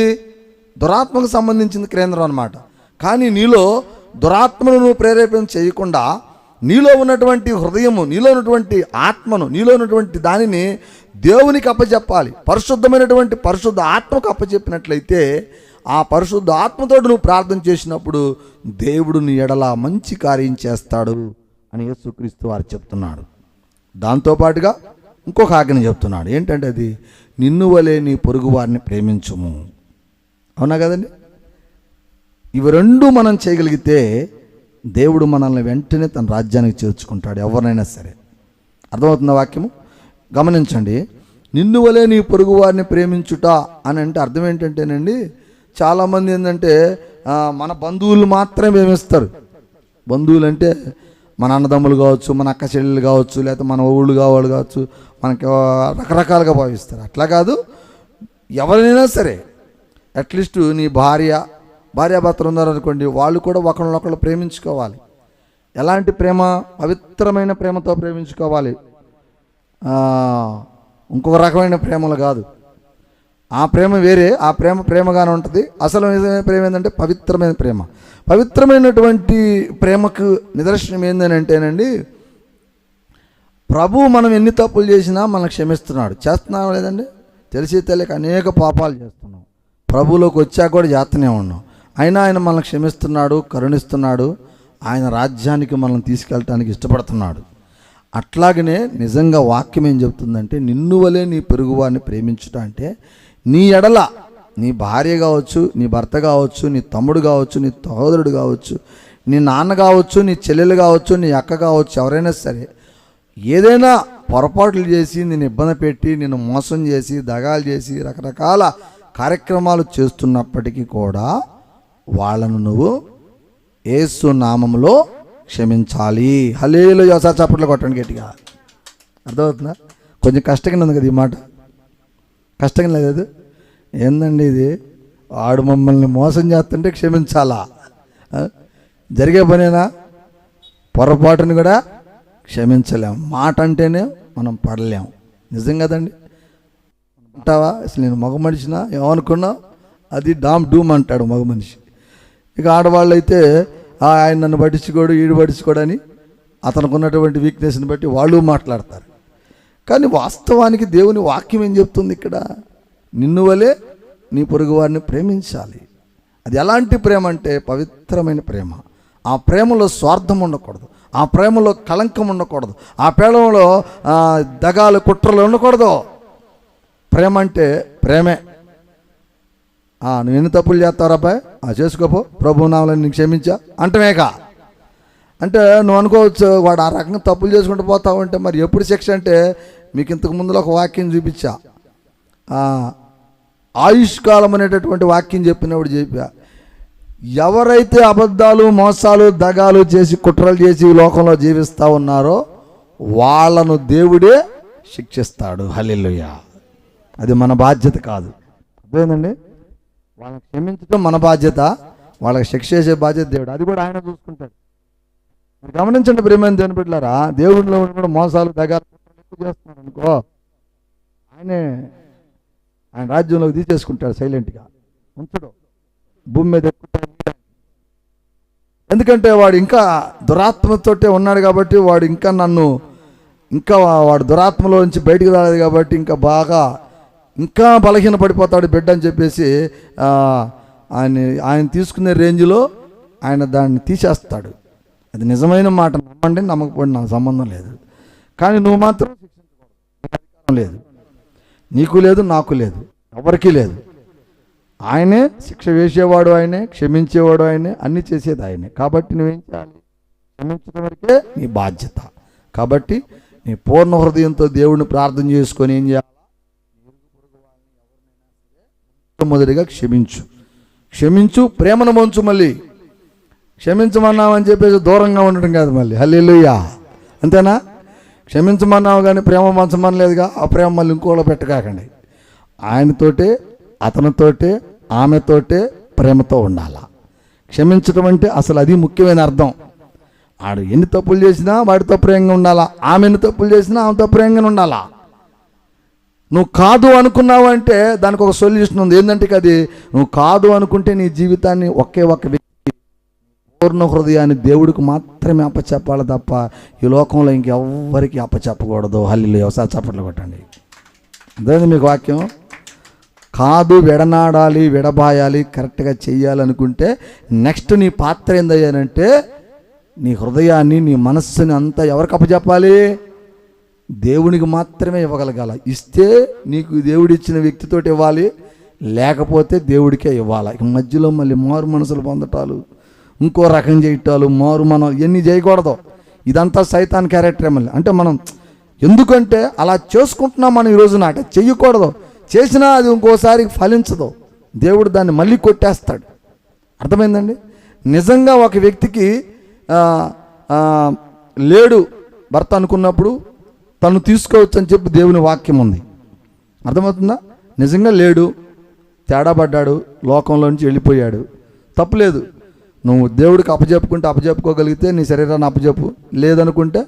దురాత్మకు సంబంధించింది కేంద్రం అన్నమాట. కానీ నీలో దురాత్మను నువ్వు ప్రేరేపణ చేయకుండా నీలో ఉన్నటువంటి హృదయము, నీలో ఉన్నటువంటి ఆత్మను, నీలో ఉన్నటువంటి దానిని దేవునికి అప్పచెప్పాలి. పరిశుద్ధమైనటువంటి పరిశుద్ధ ఆత్మకు అప్పచెప్పినట్లయితే ఆ పరిశుద్ధ ఆత్మతో నువ్వు ప్రార్థన చేసినప్పుడు దేవుడు నీ ఎడల మంచి కార్యం చేస్తాడు అని యేసుక్రీస్తు వారు చెప్తున్నాడు. దాంతోపాటుగా ఇంకొక ఆజ్ఞ చెప్తున్నాడు. ఏంటంటే అది, నిన్ను వలె నీ పొరుగు వారిని ప్రేమించుము. అవునా కదండి? ఇవి రెండు మనం చేయగలిగితే దేవుడు మనల్ని వెంటనే తన రాజ్యానికి చేర్చుకుంటాడు, ఎవరినైనా సరే. అర్థమవుతున్న వాక్యము గమనించండి. నిన్ను వలె నీ పొరుగు వారిని ప్రేమించుట అని అంటే అర్థం ఏంటంటేనండి, చాలామంది ఏంటంటే మన బంధువులు మాత్రమే ప్రేమిస్తారు. బంధువులు అంటే మన అన్నదమ్ములు కావచ్చు, మన అక్క చెల్లెలు కావచ్చు, లేకపోతే మన ఊళ్ళు కావాలి కావచ్చు, మనకి రకరకాలుగా భావిస్తారు. అట్లా కాదు, ఎవరైనా సరే. అట్లీస్ట్ నీ భార్యాభర్తలు ఉన్నారనుకోండి, వాళ్ళు కూడా ఒకరినొకరు ప్రేమించుకోవాలి. ఎలాంటి ప్రేమ? పవిత్రమైన ప్రేమతో ప్రేమించుకోవాలి. ఇంకొక రకమైన ప్రేమలు కాదు. ఆ ప్రేమ వేరే, ఆ ప్రేమ ప్రేమగానే ఉంటుంది. అసలు ప్రేమ ఏంటంటే పవిత్రమైన ప్రేమ. పవిత్రమైనటువంటి ప్రేమకు నిదర్శనం ఏందని అంటేనండి, ప్రభు మనం ఎన్ని తప్పులు చేసినా మనం క్షమిస్తున్నాడు. చేస్తున్నాం లేదండి? తెలిసి తెలియక అనేక పాపాలు చేస్తున్నాం. ప్రభువులోకి వచ్చాక కూడా చేస్తూనే ఉన్నాం. అయినా ఆయన మనల్ని క్షమిస్తున్నాడు, కరుణిస్తున్నాడు. ఆయన రాజ్యానికి మనం తీసుకెళ్ళటానికి ఇష్టపడుతున్నాడు. అట్లాగనే నిజంగా వాక్యం ఏం చెప్తుందంటే, నిన్ను వలె నీ పొరుగువారిని ప్రేమించుట అంటే నీ ఎడల నీ భార్య కావచ్చు, నీ భర్త కావచ్చు, నీ తమ్ముడు కావచ్చు, నీ సహోదరుడు కావచ్చు, నీ నాన్న కావచ్చు, నీ చెల్లెలు కావచ్చు, నీ అక్క కావచ్చు, ఎవరైనా సరే ఏదైనా పొరపాట్లు చేసి నిన్ను ఇబ్బంది పెట్టి, నిన్ను మోసం చేసి, దగాలు చేసి, రకరకాల కార్యక్రమాలు చేస్తున్నప్పటికీ కూడా వాళ్ళను నువ్వు యేసు నామములో క్షమించాలి. హల్లెలూయా. ఒకసారి చప్పట్లు కొట్టండి గట్టిగా. అర్థమవుతుందా? కొంచెం కష్టంగా ఉంది కదా ఈ మాట, కష్టంగా లేదు. ఏందండి ఇది, వాడు మమ్మల్ని మోసం చేస్తుంటే క్షమించాలా? జరిగే పనేనా? పొరపాటుని కూడా క్షమించలేం. మాట అంటేనే మనం పడలేం. నిజం కదండి. అంటావా అసలు నేను మగ మనిషినా ఏమనుకున్నా, అది డామ్ డూమ్ అంటాడు మగ మనిషి. ఇక ఆడవాళ్ళు అయితే ఆయన నన్ను పట్టించుకోడు, ఈడు పట్టించుకోడు అని అతనికి ఉన్నటువంటి వీక్నెస్ని బట్టి వాళ్ళు మాట్లాడతారు. కానీ వాస్తవానికి దేవుని వాక్యం ఏం చెప్తుంది ఇక్కడ? నిన్ను వలే నీ పొరుగు వారిని ప్రేమించాలి. అది ఎలాంటి ప్రేమ అంటే పవిత్రమైన ప్రేమ. ఆ ప్రేమలో స్వార్థం ఉండకూడదు, ఆ ప్రేమలో కళంకం ఉండకూడదు, ఆ ప్రేమలో దగాలు కుట్రలు ఉండకూడదు. ప్రేమ అంటే ప్రేమే. నువ్వు ఎన్ని తప్పులు చేస్తావు అబ్బాయి, చేసుకోపో, ప్రభు నామమున నీకు క్షమించా అంటమేకా. అంటే నువ్వు అనుకోవచ్చు వాడు ఆ రకంగా తప్పులు చేసుకుంటూ పోతావు అంటే మరి ఎప్పుడు శిక్ష అంటే, మీకు ఇంతకు ముందులో ఒక వాక్యం చూపించా, ఆయుష్కాలం అనేటటువంటి వాక్యం చెప్పినప్పుడు చెప్పా. ఎవరైతే అబద్ధాలు మోసాలు దగాలు చేసి కుట్రలు చేసి ఈ లోకంలో జీవిస్తూ ఉన్నారో వాళ్ళను దేవుడే శిక్షిస్తాడు. హల్లెలూయా. అది మన బాధ్యత కాదు. అర్థమైందండి? వాళ్ళని క్షమించడం మన బాధ్యత, వాళ్ళకి శిక్ష చేసే బాధ్యత దేవుడు. అది కూడా ఆయన చూసుకుంటాడు. మీరు గమనించండి ప్రియమైన దేవుని బిడ్డలారా, దేవుడిలో కూడా మోసాలు దగాలు ఎక్కువ చేస్తున్నారు అనుకో, ఆయన రాజ్యంలోకి తీసేసుకుంటాడు, సైలెంట్గా ఉంచడు, భూమి మీద ఎక్కుతాడు. ఎందుకంటే వాడు ఇంకా దురాత్మతోటే ఉన్నాడు కాబట్టి, వాడు దురాత్మలో నుంచి బయటికి రాలేదు కాబట్టి ఇంకా బలహీన పడిపోతాడు బిడ్డ అని చెప్పేసి ఆయన తీసుకునే రేంజ్లో ఆయన దాన్ని తీసేస్తాడు. అది నిజమైన మాట, నమ్మండి నమ్మకపోండి నాకు సంబంధం లేదు. కానీ నువ్వు మాత్రం శిక్షించకూడదు. లేదు, నీకు లేదు, నాకు లేదు, ఎవరికీ లేదు. ఆయనే శిక్ష వేసేవాడు, ఆయనే క్షమించేవాడు, ఆయనే అన్ని చేసేది ఆయనే. కాబట్టి నువ్వేం చేయాలి? క్షమించడం వరకే నీ బాధ్యత. కాబట్టి నీ పూర్ణ హృదయంతో దేవుడిని ప్రార్థన చేసుకొని ఏం చేయాలి? మొదటిగా క్షమించు, ప్రేమను పంచు. మళ్ళీ క్షమించమన్నామని చెప్పేసి దూరంగా ఉండటం కాదు మళ్ళీ. హల్లెలూయా. అంతేనా? క్షమించమన్నావు కానీ ప్రేమ పంచమనలేదుగా, ఆ ప్రేమ మళ్ళీ ఇంకోలో పెట్టకాకండి. ఆయనతోటే, అతనితోటే, ఆమెతోటే ప్రేమతో ఉండాలా. క్షమించడం అంటే అసలు అది ముఖ్యమైన అర్థం. ఆడు ఎన్ని తప్పులు చేసినా వాడితో ప్రేమగా ఉండాలా, ఆమె ఎన్ని తప్పులు చేసినా ఆమెతో ప్రేమగా ఉండాలా. నువ్వు కాదు అనుకున్నావు అంటే దానికి ఒక సొల్యూషన్ ఉంది. ఏంటంటే అది నువ్వు కాదు అనుకుంటే నీ జీవితాన్ని ఒకే ఒక వ్యక్తి పూర్ణ హృదయాన్ని దేవుడికి మాత్రమే అప్పచెప్పాలి తప్ప ఈ లోకంలో ఇంకెవ్వరికి అప్పచెప్పకూడదు. హల్లెలూయా. ఒకసారి చప్పట్లు కొట్టండి. అదే మీకు వాక్యం. కాదు, విడనాడాలి, విడబాయాలి, కరెక్ట్గా చెయ్యాలనుకుంటే నెక్స్ట్ నీ పాత్ర ఏందయ్యానంటే నీ హృదయాన్ని, నీ మనస్సుని అంతా ఎవరికి అప్పచెప్పాలి? దేవునికి మాత్రమే ఇవ్వగలగాల. ఇస్తే నీకు దేవుడిచ్చిన వ్యక్తితోటి ఇవ్వాలి, లేకపోతే దేవుడికే ఇవ్వాలి. ఇక మధ్యలో మళ్ళీ మారు మనసులు పొందటాలు, ఇంకో రకం చేయటాలు, మనం ఎన్ని చేయకూడదు. ఇదంతా సైతాన్ క్యారెక్టర్ మళ్ళీ. అంటే మనం ఎందుకంటే అలా చేసుకుంటున్నాం మనం ఈ రోజున. అంటే చెయ్యకూడదు, చేసినా అది ఇంకోసారి ఫలించదు, దేవుడు దాన్ని మళ్ళీ కొట్టేస్తాడు. అర్థమైందండి? నిజంగా ఒక వ్యక్తికి లేడు భర్త అనుకున్నప్పుడు తను తీసుకోవచ్చు అని చెప్పి దేవుని వాక్యం ఉంది. అర్థమవుతుందా? నిజంగా లేడు, తేడా పడ్డాడు, లోకంలో నుంచి వెళ్ళిపోయాడు, తప్పులేదు. నువ్వు దేవుడికి అప్పచెప్పుకోగలిగితే నీ శరీరాన్ని అప్పచెప్పు. లేదనుకుంటే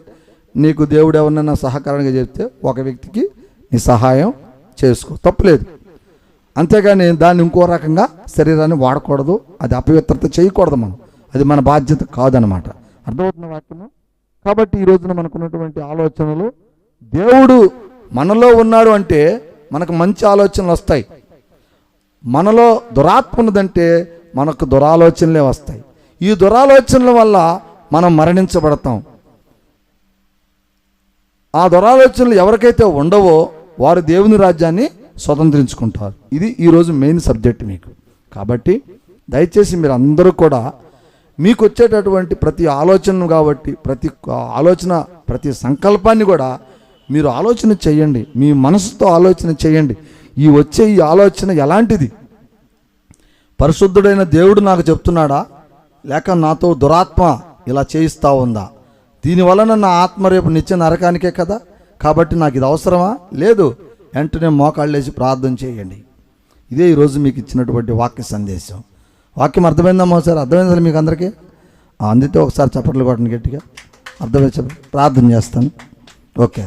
నీకు దేవుడు ఎవరినైనా సహకారంగా చెప్తే ఒక వ్యక్తికి నీ సహాయం చేసుకో, తప్పులేదు. అంతేగాని దాన్ని ఇంకో రకంగా శరీరాన్ని వాడకూడదు, అది అపవిత్రత చేయకూడదు మనం. అది మన బాధ్యత కాదనమాట. అర్థమవుతున్న వాక్యము. కాబట్టి ఈ రోజున మనకున్నటువంటి ఆలోచనలు, దేవుడు మనలో ఉన్నాడు అంటే మనకు మంచి ఆలోచనలు వస్తాయి. మనలో దురాత్మ ఉన్నదంటే మనకు దురాలోచనలే వస్తాయి. ఈ దురాలోచనల వల్ల మనం మరణించబడతాం. ఆ దురాలోచనలు ఎవరికైతే ఉండవో వారు దేవుని రాజ్యాన్ని స్వతంత్రించుకుంటారు. ఇది ఈరోజు మెయిన్ సబ్జెక్ట్ మీకు. కాబట్టి దయచేసి మీరు అందరూ కూడా మీకు వచ్చేటటువంటి ప్రతి ఆలోచనను కాబట్టి ప్రతి సంకల్పాన్ని కూడా మీరు ఆలోచన చేయండి, మీ మనసుతో ఆలోచన చేయండి. ఈ ఆలోచన ఎలాంటిది? పరిశుద్ధుడైన దేవుడు నాకు చెప్తున్నాడా, లేక నాతో దురాత్మ ఇలా చేయిస్తూ ఉందా? దీనివలన నా ఆత్మ రేపు నిత్య నరకానికే కదా, కాబట్టి నాకు ఇది అవసరమా? లేదు. వెంటనే మోకాళ్ళు వేసి ప్రార్థన చేయండి. ఇదే ఈరోజు మీకు ఇచ్చినటువంటి వాక్య సందేశం. వాక్యం అర్థమైందమ్మా? సార్ అర్థమైందా మీకు అందరికీ? అందితే ఒకసారి చప్పట్లు కొట్టండి గట్టిగా. అర్థమై ప్రార్థన చేస్తాను. ఓకే.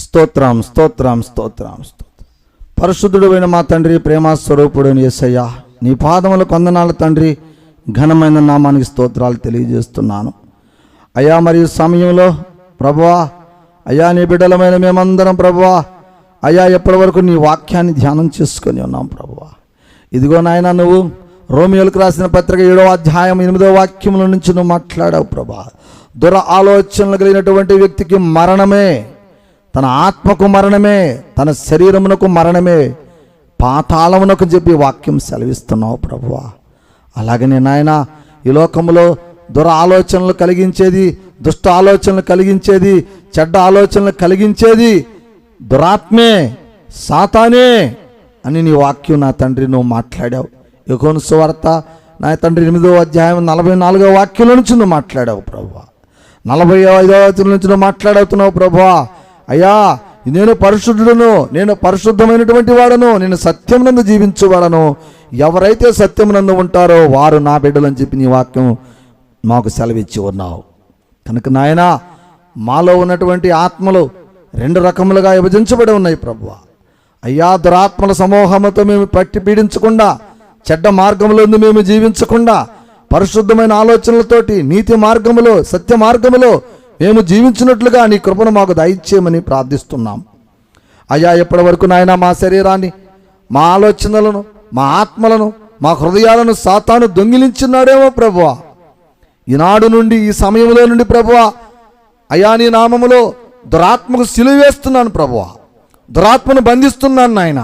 స్తోత్రం స్తోత్రం స్తోత్రం స్తోత్రం. పరిశుద్ధుడైన మా తండ్రి, ప్రేమస్వరూపుడైన యేసయ్యా, నీ పాదముల కొందనాలు తండ్రి, ఘనమైన నామానికి స్తోత్రాలు తెలియజేస్తున్నాను అయ్యా. మరియు సమయంలో ప్రభువా అయ్యా, నీ బిడ్డలమైన మేమందరం ప్రభువా అయ్యా ఎప్పటి వరకు నీ వాక్యాన్ని ధ్యానం చేసుకొని ఉన్నాం ప్రభువా. ఇదిగో నాయన, నువ్వు రోమియోలకు రాసిన పత్రిక 7వ అధ్యాయం 8వ వాక్యముల నుంచి నువ్వు మాట్లాడావు ప్రభా. దుర ఆలోచనలు కలిగినటువంటి వ్యక్తికి మరణమే, తన ఆత్మకు మరణమే, తన శరీరమునకు మరణమే, పాతాళమునకు చెప్పి వాక్యం సెలవిస్తున్నావు ప్రభువా. అలాగనే నాయన, ఈ లోకంలో దుర ఆలోచనలు కలిగించేది, దుష్ట ఆలోచనలు కలిగించేది, చెడ్డ ఆలోచనలు కలిగించేది దురాత్మే, సాతానే అని నీ వాక్యం నా తండ్రి నువ్వు మాట్లాడావు. యోహాను సువార్త నా తండ్రి 8వ అధ్యాయం 44వ వాక్యం నుంచి నువ్వు మాట్లాడావు ప్రభువా. 45వ వచనం నుంచి నువ్వు మాట్లాడుతున్నావు ప్రభువా. అయ్యా, నేను పరిశుద్ధుడును, నేను పరిశుద్ధమైనటువంటి వాడను, నేను సత్యమునందు జీవించువాడను, ఎవరైతే సత్యమునందు ఉంటారో వారు నా బిడ్డలని చెప్పి నీ వాక్యం మాకు సెలవిచ్చి ఉన్నావు. కనుక నాయనా, మాలో ఉన్నటువంటి ఆత్మలు 2 రకములుగా విభజించబడి ఉన్నాయి ప్రభువా. అయ్యా, దురాత్మల సమూహంతో మేము పట్టి పీడించకుండా, చెడ్డ మార్గంలో మేము జీవించకుండా, పరిశుద్ధమైన ఆలోచనలతోటి నీతి మార్గములో, సత్య మార్గములో మేము జీవించినట్లుగా నీ కృపను మాకు దయచేయమని ప్రార్థిస్తున్నాం. అయ్యా, ఎప్పటి వరకు నాయన మా శరీరాన్ని, మా ఆలోచనలను, మా ఆత్మలను, మా హృదయాలను సాతాను దొంగిలించున్నాడేమో ప్రభువా. ఈనాడు నుండి, ఈ సమయంలో నుండి ప్రభువా అయ్యా, నీ నామములో దురాత్మకు సిలువ వేస్తున్నాను ప్రభువా. దురాత్మను బంధిస్తున్నాను నాయన.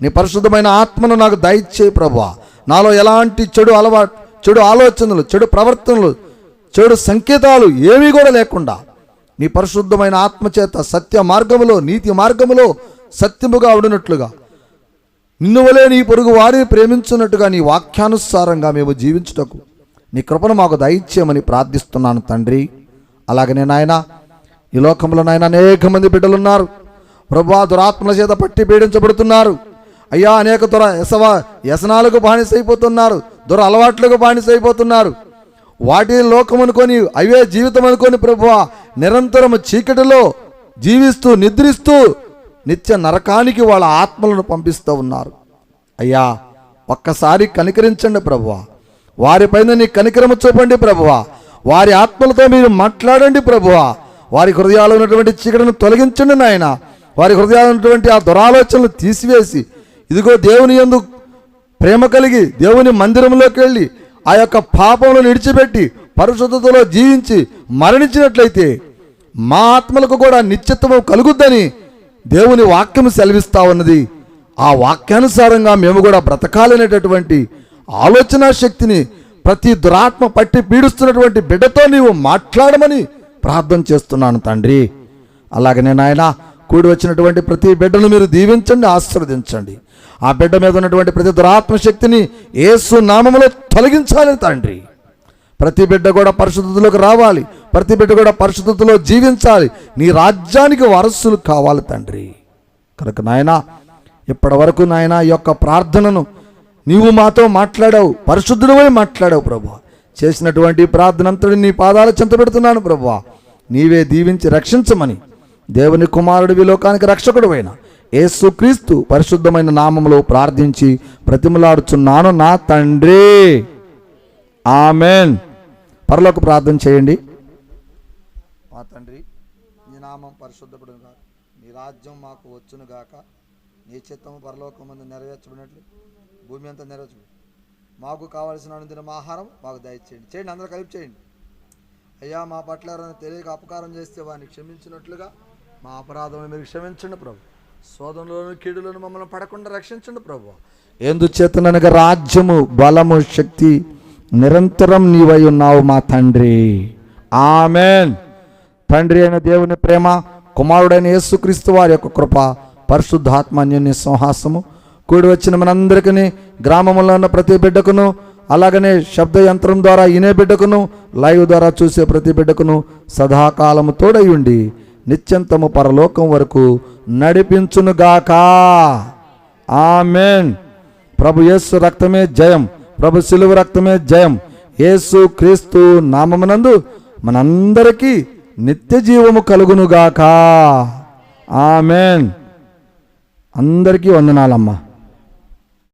నీ పరిశుద్ధమైన ఆత్మను నాకు దయచేయి ప్రభువా. నాలో ఎలాంటి చెడు అలవాటు, చెడు ఆలోచనలు, చెడు ప్రవర్తనలు, చెడు సంకేతాలు ఏమీ కూడా లేకుండా నీ పరిశుద్ధమైన ఆత్మచేత సత్య మార్గములో, నీతి మార్గములో సత్యముగా ఉండినట్లుగా, నిన్ను వలే నీ పొరుగు వారిని ప్రేమించున్నట్టుగా నీ వాక్యానుసారంగా మేము జీవించుటకు నీ కృపను మాకు దయచేయమని ప్రార్థిస్తున్నాను తండ్రి. అలాగనే నాయన, ఈ లోకంలో నాయన అనేక మంది బిడ్డలున్నారు ప్రభువా, దురాత్మల చేత పట్టి పీడించబడుతున్నారు అయ్యా. అనేక వ్యసనాలకు బానిసైపోతున్నారు, దుర అలవాట్లకు బానిసైపోతున్నారు. వాటి లోకం అనుకొని, అవే జీవితం అనుకొని ప్రభువా నిరంతరము చీకటిలో జీవిస్తూ నిద్రిస్తూ నిత్య నరకానికి వాళ్ళ ఆత్మలను పంపిస్తూ ఉన్నారు. అయ్యా, ఒక్కసారి కనికరించండి ప్రభువా. వారిపైన నీ కనికరము చూపండి ప్రభువా. వారి ఆత్మలతో మీరు మాట్లాడండి ప్రభువా. వారి హృదయాల్లో ఉన్నటువంటి చీకటిని తొలగించండి నాయన. వారి హృదయాల్లో ఉన్నటువంటి ఆ దురాలోచనలు తీసివేసి, ఇదిగో దేవుని యందు ప్రేమ కలిగి దేవుని మందిరంలోకి వెళ్ళి ఆ యొక్క పాపములను విడిచిపెట్టి పరిశుద్ధతలో జీవించి మరణించినట్లయితే మా ఆత్మలకు కూడా నిత్యత్వము కలుగుద్దని దేవుని వాక్యం సెలవిస్తా ఉన్నది. ఆ వాక్యానుసారంగా మేము కూడా బ్రతకాలనేటటువంటి ఆలోచన శక్తిని ప్రతి దురాత్మ పట్టి పీడిస్తున్నటువంటి బిడ్డతో నీవు మాట్లాడమని ప్రార్థన చేస్తున్నాను తండ్రి. అలాగనే నాయన, కూడి వచ్చినటువంటి ప్రతి బిడ్డను మీరు దీవించండి, ఆశీర్వదించండి. ఆ బిడ్డ మీద ఉన్నటువంటి ప్రతి దురాత్మ శక్తిని యేసు నామములో తొలగించాలి తండ్రి. ప్రతి బిడ్డ కూడా పరిశుద్ధతలోకి రావాలి, ప్రతి బిడ్డ కూడా పరిశుద్ధతలో జీవించాలి, నీ రాజ్యానికి వారసులు కావాలి తండ్రి. కనుక నాయన, ఇప్పటి వరకు నాయన ఈ యొక్క ప్రార్థనను నీవు మాతో మాట్లాడావు, పరిశుద్ధుడివై మాట్లాడావు ప్రభువా. చేసినటువంటి ప్రార్థన అంతటి నీ పాదాల చెంత పెడుతున్నాను ప్రభువా. నీవే దీవించి రక్షించమని దేవుని కుమారుడివి, లోకానికి రక్షకుడువైన యేసుక్రీస్తు పరిశుద్ధమైన నామములో ప్రార్థించి ప్రతిమలాడుచున్నాను నా తండ్రి. ఆమెన్. పరలోక ప్రార్థన చేయండి. మా తండ్రి, నీ నామం పరిశుద్ధపడునుగాక, నీ రాజ్యం మాకు వచ్చునుగాక, నీ చిత్తము పరలోకమందు నెరవేర్చబడినట్లు భూమి అంతా నెరవేర్చబడి, మాకు కావలసిన అనుదిన ఆహారం మాకు దయచేయండి. చేయండి, అందరూ కలిపి చేయండి. అయ్యా, మా పట్ల ఎవరైనా తెలియక అపకారం చేస్తే వారిని క్షమించినట్లుగా మా అపరాధం మీరు క్షమించండి ప్రభు. శోధనలోను కీడులను మమ్మల్ని పడకుండా రక్షించండి ప్రభు. ఎందుచేతనగా రాజ్యము, బలము, శక్తి నిరంతరం నీవై ఉన్నావు మా తండ్రి. ఆమెన్. తండ్రి అయిన దేవుని ప్రేమ, కుమారుడైన యేసుక్రీస్తు వారి యొక్క కృప, పరిశుద్ధాత్మ అన్యోన్య సంహాసము కూడి వచ్చిన మనందరికీ, గ్రామంలో ఉన్న ప్రతి బిడ్డకును, అలాగనే శబ్ద యంత్రం ద్వారా వినే బిడ్డకును, లైవ్ ద్వారా చూసే ప్రతి బిడ్డకును సదాకాలము తోడై ఉండి నిత్యంతము పరలోకం వరకు నడిపించునుగాక. ఆమేన్. ప్రభు యేసు రక్తమే జయం, ప్రభు శిలువ రక్తమే జయం. యేసు క్రీస్తు నామమునందు మనందరికీ నిత్య జీవము కలుగునుగాక. ఆమేన్. అందరికీ వందనాలమ్మా.